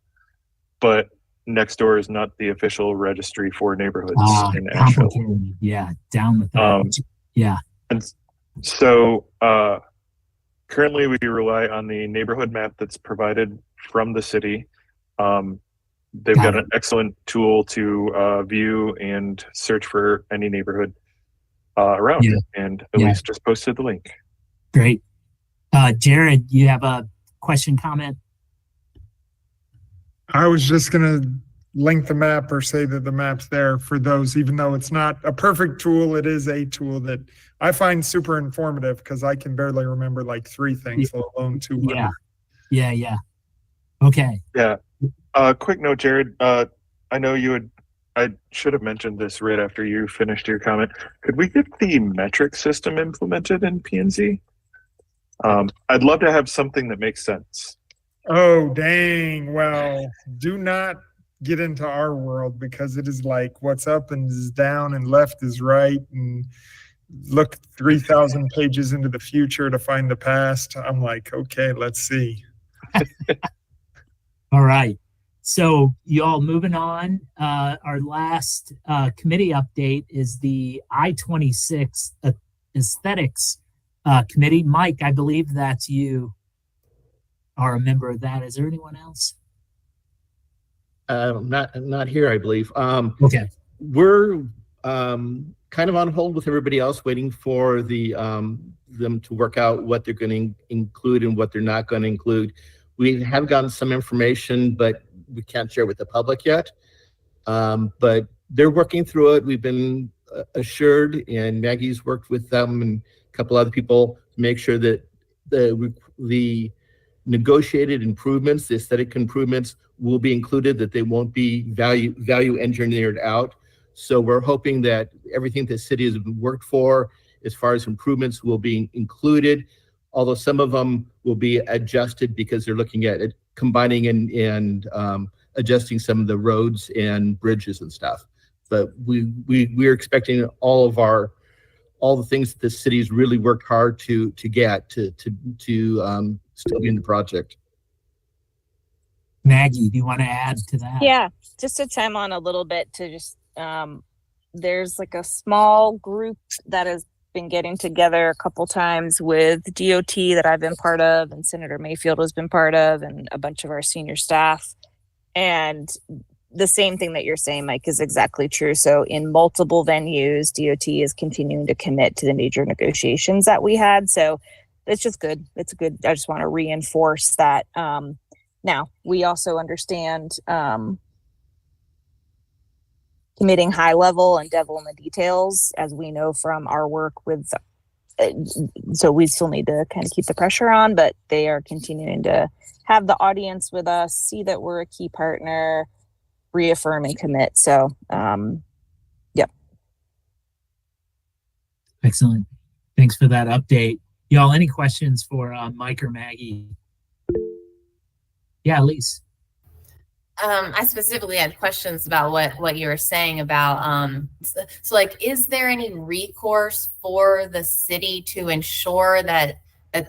but Nextdoor is not the official registry for neighborhoods in Asheville. Yeah, down with that. Yeah. And so currently we rely on the neighborhood map that's provided from the city. They've got an excellent tool to view and search for any neighborhood around. And Elise just posted the link. Great. Jared, you have a question, comment? I was just going to link the map or say that the map's there for those, even though it's not a perfect tool, it is a tool that I find super informative because I can barely remember like 3 things, let alone 200. Yeah. Okay. Yeah. Quick note, Jared. I know I should have mentioned this right after you finished your comment. Could we get the metric system implemented in P&Z? I'd love to have something that makes sense. Oh, dang. Well, do not get into our world because it is like what's up and is down and left is right. And look 3,000 pages into the future to find the past. I'm like, okay, let's see. All right. So you all moving on. Our last committee update is the I-26 Aesthetics Committee. Mike, I believe that's you are a member of that. Is there anyone else? Not here, I believe. Okay. We're kind of on hold with everybody else, waiting for the them to work out what they're going to include and what they're not going to include. We have gotten some information, but we can't share with the public yet. But they're working through it. We've been assured, and Maggie's worked with them and a couple other people to make sure that the negotiated improvements, the aesthetic improvements, will be included, that they won't be value engineered out. So we're hoping that everything the city has worked for as far as improvements will be included, although some of them will be adjusted because they're looking at it, combining and adjusting some of the roads and bridges and stuff. But we're expecting all the things that the city's really worked hard to get to still be in the project. Maggie, do you want to add to that? Yeah, just to chime on a little bit to just there's like a small group that has been getting together a couple times with DOT that I've been part of, and Senator Mayfield has been part of, and a bunch of our senior staff. And the same thing that you're saying, Mike, is exactly true. So in multiple venues, DOT is continuing to commit to the major negotiations that we had. So it's just good. It's good. I just want to reinforce that. Now, we also understand committing high level and devil in the details, as we know from our work with, so we still need to kind of keep the pressure on, but they are continuing to have the audience with us, see that we're a key partner, reaffirm and commit. So, yep. Excellent. Thanks for that update. Y'all, any questions for Mike or Maggie? Yeah, Elise. I specifically had questions about what you were saying about so like, is there any recourse for the city to ensure that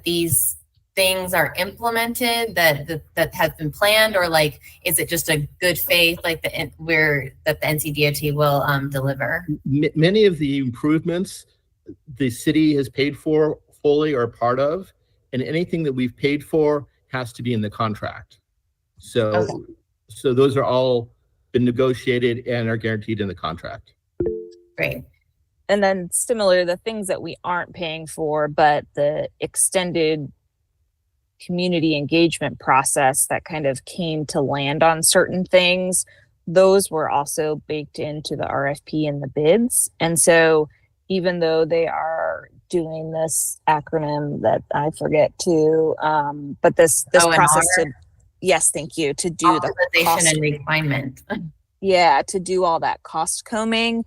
these things are implemented that have been planned, or like, is it just a good faith like that the NCDOT will deliver? Many of the improvements the city has paid for fully or part of, and anything that we've paid for has to be in the contract. So. Okay. So those are all been negotiated and are guaranteed in the contract. Great. And then similar, the things that we aren't paying for, but the extended community engagement process that kind of came to land on certain things, those were also baked into the RFP and the bids. And so even though they are doing this acronym that I forget to, but this process to, yes, thank you, to do the cost and refinement. Yeah, to do all that cost combing.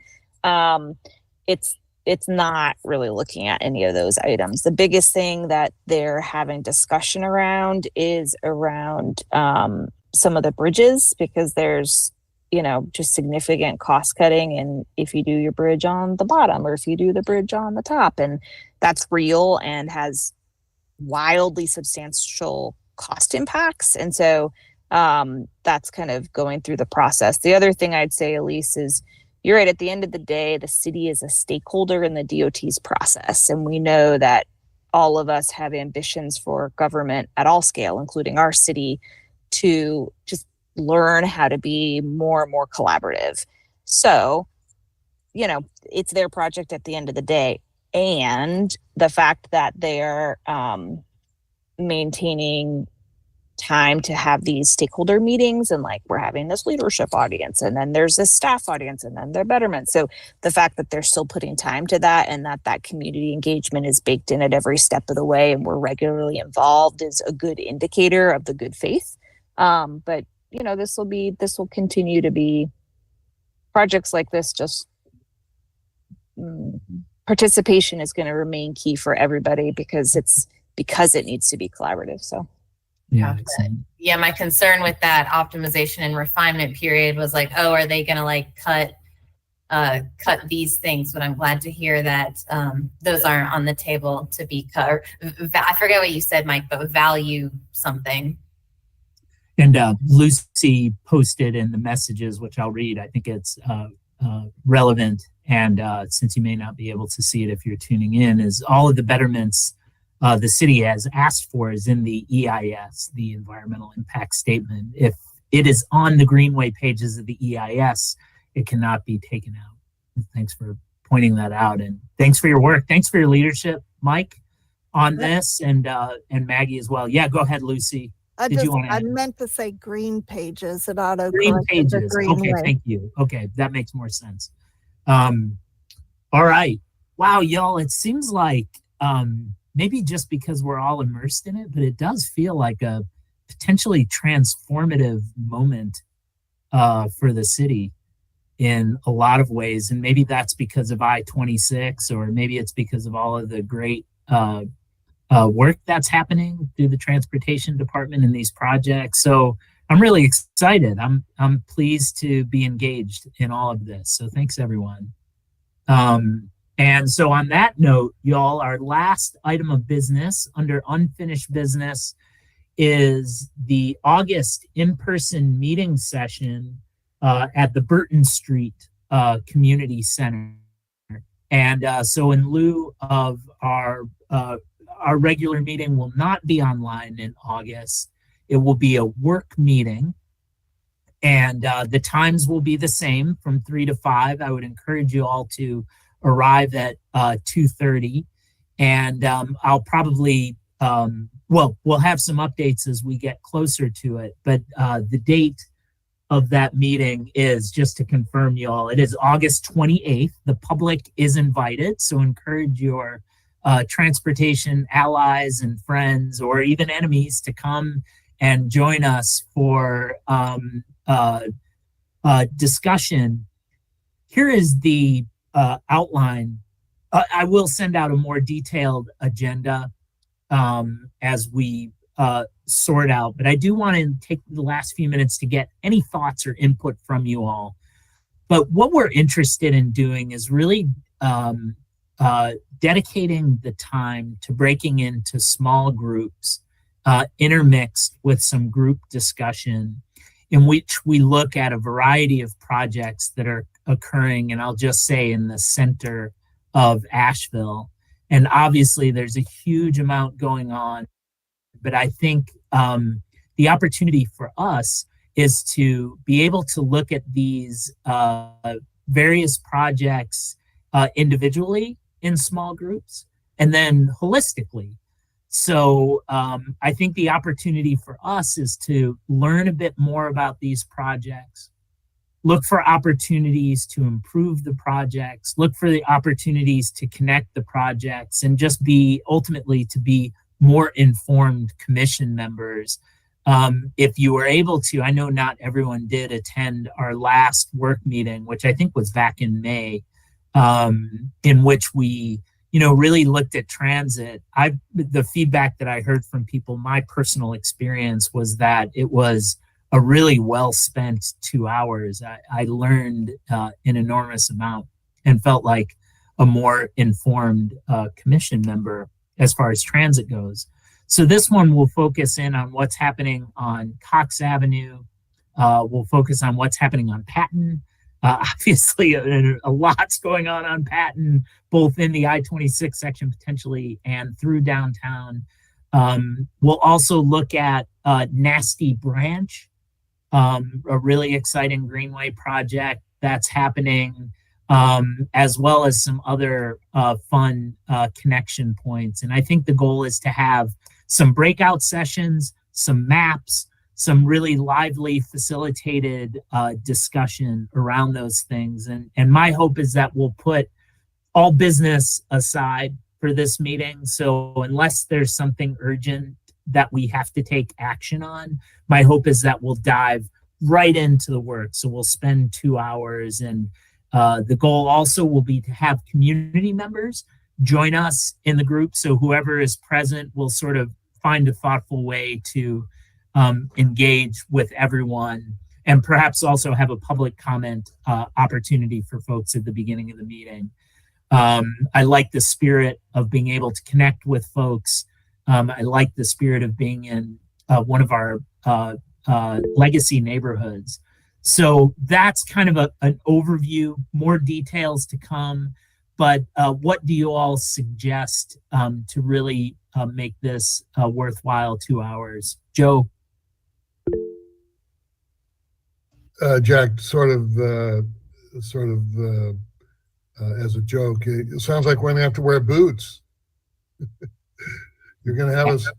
It's not really looking at any of those items. The biggest thing that they're having discussion around is around some of the bridges, because there's, just significant cost cutting. And if you do your bridge on the bottom, or if you do the bridge on the top, and that's real and has wildly substantial cost impacts. And so that's kind of going through the process. The other thing I'd say, Elise, is you're right. At the end of the day, the city is a stakeholder in the DOT's process. And we know that all of us have ambitions for government at all scale, including our city, to just learn how to be more and more collaborative. So, it's their project at the end of the day. And the fact that they're maintaining time to have these stakeholder meetings, and like, we're having this leadership audience, and then there's this staff audience, and then their betterment. So the fact that they're still putting time to that, and that community engagement is baked in at every step of the way, and we're regularly involved, is a good indicator of the good faith. But this will continue to be projects like this. Just participation is going to remain key for everybody, because it needs to be collaborative. So Yeah, excellent. Yeah, my concern with that optimization and refinement period was like, oh, are they going to like cut these things? But I'm glad to hear that those aren't on the table to be cut. Or, I forget what you said, Mike, but value something. And Lucy posted in the messages, which I'll read. I think it's relevant. And since you may not be able to see it if you're tuning in, is all of the betterments the city has asked for is in the EIS, the Environmental Impact Statement. If it is on the Greenway pages of the EIS, it cannot be taken out. Thanks for pointing that out. And thanks for your work. Thanks for your leadership, Mike, on this, and Maggie as well. Yeah, go ahead, Lucy. I meant to say green pages. It auto green pages. Okay, thank you. Okay, that makes more sense. All right. Wow, y'all, it seems like maybe just because we're all immersed in it, but it does feel like a potentially transformative moment for the city in a lot of ways. And maybe that's because of I-26, or maybe it's because of all of the great work that's happening through the transportation department in these projects. So I'm really excited. I'm pleased to be engaged in all of this. So thanks, everyone. And so on that note, y'all, our last item of business under unfinished business is the August in-person meeting session at the Burton Street Community Center. And so in lieu of our regular meeting will not be online in August. It will be a work meeting, and the times will be the same from 3 to 5. I would encourage you all to arrive at 2:30, and I'll probably, we'll have some updates as we get closer to it, but the date of that meeting is, just to confirm y'all, it is August 28th. The public is invited, so encourage your transportation allies and friends, or even enemies, to come and join us for discussion. Here is the outline. I will send out a more detailed agenda as we sort out, but I do want to take the last few minutes to get any thoughts or input from you all. But what we're interested in doing is really dedicating the time to breaking into small groups, intermixed with some group discussion, in which we look at a variety of projects that are occurring, and I'll just say in the center of Asheville. And obviously there's a huge amount going on, but I think the opportunity for us is to be able to look at these various projects individually in small groups, and then holistically. So I think the opportunity for us is to learn a bit more about these projects, look for opportunities to improve the projects, look for the opportunities to connect the projects, and just be ultimately to be more informed commission members. If you were able to, I know not everyone did attend our last work meeting, which I think was back in May, in which we, really looked at transit. The feedback that I heard from people, my personal experience was that it was a really well spent 2 hours. I learned an enormous amount and felt like a more informed commission member as far as transit goes. So this one will focus in on what's happening on Cox Avenue. We'll focus on what's happening on Patton. Obviously, a lot's going on Patton, both in the I-26 section potentially and through downtown. We'll also look at Nasty Branch, a really exciting Greenway project that's happening, as well as some other fun connection points. And I think the goal is to have some breakout sessions, some maps, some really lively facilitated discussion around those things. And my hope is that we'll put all business aside for this meeting. So unless there's something urgent that we have to take action on, my hope is that we'll dive right into the work. So we'll spend 2 hours, and the goal also will be to have community members join us in the group. So whoever is present will sort of find a thoughtful way to engage with everyone, and perhaps also have a public comment opportunity for folks at the beginning of the meeting. I like the spirit of being able to connect with folks. I like the spirit of being in one of our legacy neighborhoods. So that's kind of an overview, more details to come. But what do you all suggest to really make this a worthwhile 2 hours? Joe? Jack, sort of as a joke, it sounds like we're going to have to wear boots. You're going to have us.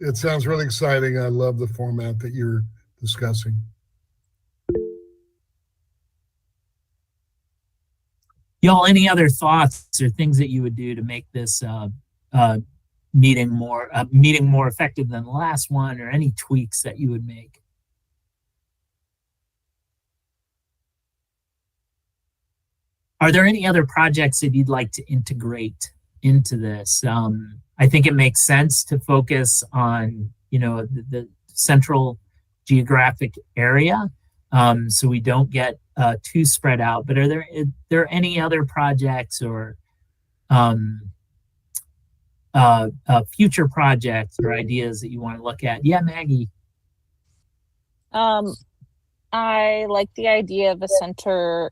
It sounds really exciting. I love the format that you're discussing. Y'all, any other thoughts or things that you would do to make this meeting more effective than the last one, or any tweaks that you would make? Are there any other projects that you'd like to integrate into this? I think it makes sense to focus on, the central geographic area, so we don't get too spread out. But are there any other projects or future projects or ideas that you want to look at? Yeah, Maggie. I like the idea of a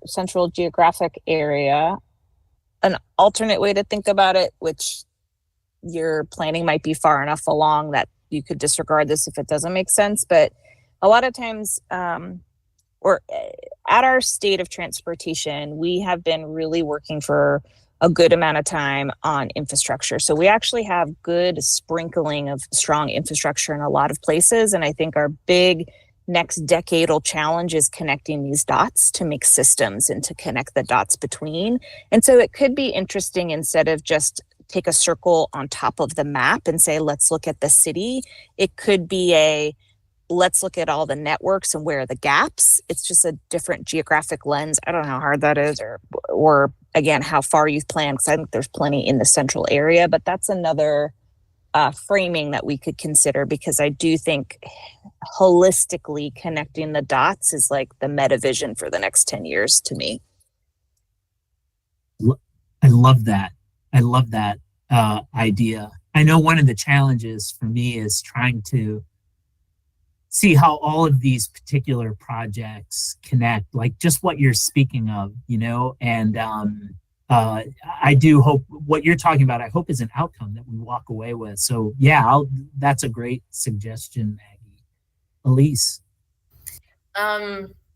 central geographic area. An alternate way to think about it, which your planning might be far enough along that you could disregard this if it doesn't make sense. But a lot of times, or at our state of transportation, we have been really working for a good amount of time on infrastructure. So we actually have good sprinkling of strong infrastructure in a lot of places. And I think our big next decadal challenge is connecting these dots to make systems and to connect the dots between. And so it could be interesting, instead of just take a circle on top of the map and say, let's look at the city, it could be let's look at all the networks and where are the gaps. It's just a different geographic lens. I don't know how hard that is, or again, how far you've planned, because I think there's plenty in the central area, but that's another framing that we could consider, because I do think holistically connecting the dots is like the meta vision for the next 10 years to me. I love that. Idea. I know one of the challenges for me is trying to see how all of these particular projects connect, like just what you're speaking of, and I do hope what you're talking about, I hope, is an outcome that we walk away with. So yeah, that's a great suggestion, Maggie. Elise?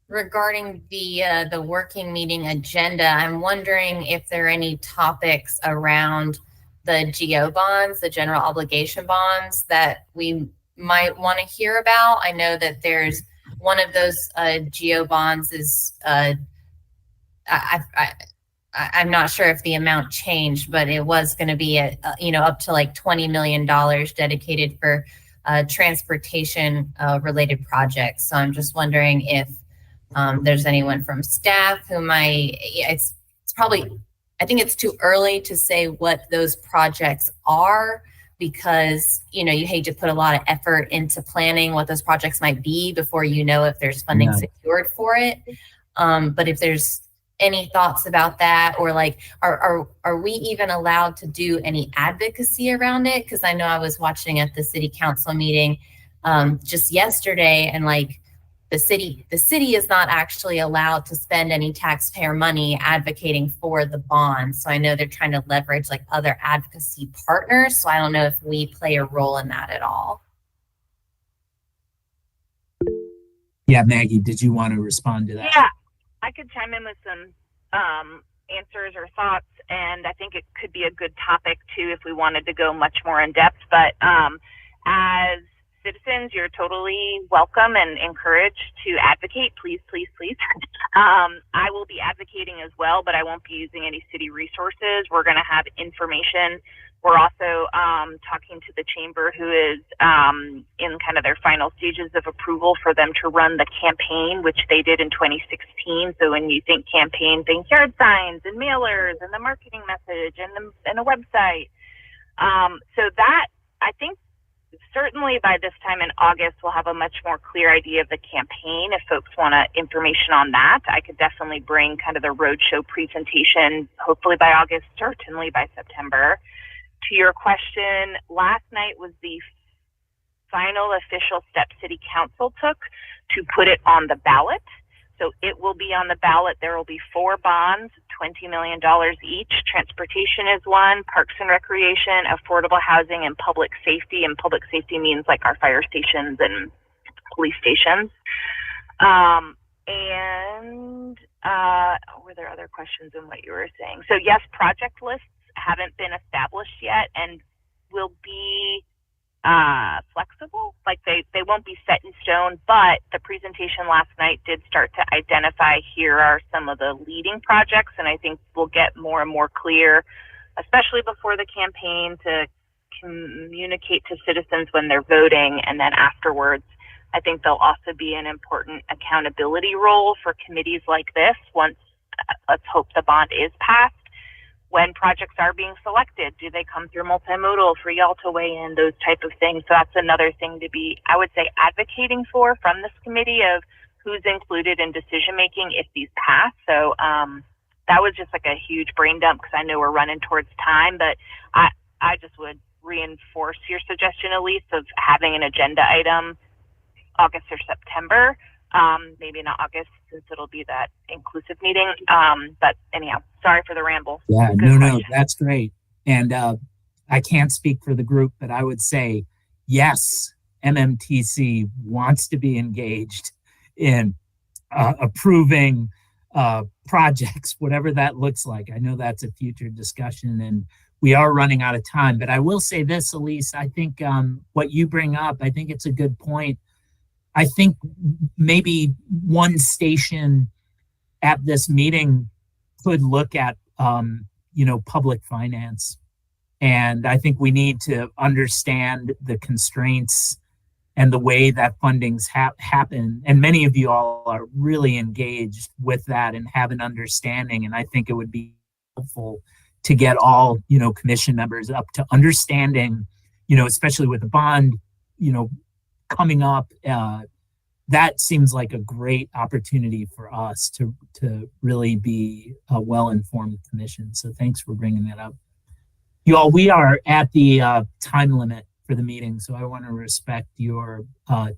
Regarding the working meeting agenda, I'm wondering if there are any topics around the GO bonds, the general obligation bonds, that we might want to hear about. I know that there's one of those GO bonds is I'm not sure if the amount changed, but it was going to be up to like $20 million dedicated for transportation related projects. So I'm just wondering if there's anyone from staff who might. It's probably, I think it's too early to say what those projects are, because you hate to put a lot of effort into planning what those projects might be before if there's funding secured for it. But if there's any thoughts about that, or like, are we even allowed to do any advocacy around it? Because I know I was watching at the city council meeting just yesterday, and like the city is not actually allowed to spend any taxpayer money advocating for the bonds. So I know they're trying to leverage like other advocacy partners. So I don't know if we play a role in that at all. Yeah, Maggie, did you want to respond to that? Yeah, I could chime in with some answers or thoughts, and I think it could be a good topic too if we wanted to go much more in depth. But as citizens, you're totally welcome and encouraged to advocate. Please, please, please. I will be advocating as well, but I won't be using any city resources. We're going to have information. We're also talking to the chamber, who is in kind of their final stages of approval for them to run the campaign, which they did in 2016. So when you think campaign, think yard signs and mailers and the marketing message and a website. So that, I think certainly by this time in August, we'll have a much more clear idea of the campaign. If folks want information on that, I could definitely bring kind of the roadshow presentation, hopefully by August, certainly by September. To your question, last night was the final official step City Council took to put it on the ballot. So it will be on the ballot. There will be 4 bonds, $20 million each. Transportation is one, parks and recreation, affordable housing, and public safety. And public safety means like our fire stations and police stations. Were there other questions in what you were saying? So yes, project lists haven't been established yet and will be flexible. Like they won't be set in stone, but the presentation last night did start to identify here are some of the leading projects, and I think we'll get more and more clear, especially before the campaign, to communicate to citizens when they're voting, and then afterwards I think there'll also be an important accountability role for committees like this once, let's hope, the bond is passed. When projects are being selected, do they come through multimodal for y'all to weigh in, those type of things? So that's another thing to be, I would say, advocating for from this committee, of who's included in decision making if these pass. So that was just like a huge brain dump because I know we're running towards time, but I just would reinforce your suggestion, Elise, of having an agenda item August or September. Maybe not August since it'll be that inclusive meeting. But anyhow, sorry for the ramble. Yeah, Good no, question. that's great. And I can't speak for the group, but I would say, yes, MMTC wants to be engaged in approving projects, whatever that looks like. I know that's a future discussion and we are running out of time, but I will say this, Elise, I think what you bring up, I think it's a good point. I think maybe one station at this meeting could look at, public finance. And I think we need to understand the constraints and the way that fundings happen. And many of you all are really engaged with that and have an understanding. And I think it would be helpful to get all, commission members up to understanding, especially with the bond, coming up, that seems like a great opportunity for us to really be a well-informed commission. So thanks for bringing that up. You all, we are at the time limit for the meeting, so I want to respect your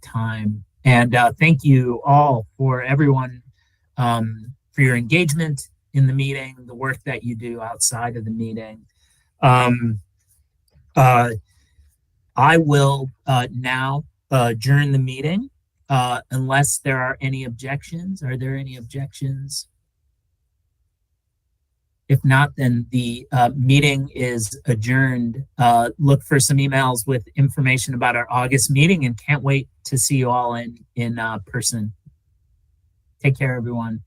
time. And thank you all for everyone for your engagement in the meeting, the work that you do outside of the meeting. I will now adjourn the meeting unless there are any objections. Are there any objections? If not, then the meeting is adjourned. Look for some emails with information about our August meeting and can't wait to see you all in person. Take care, everyone.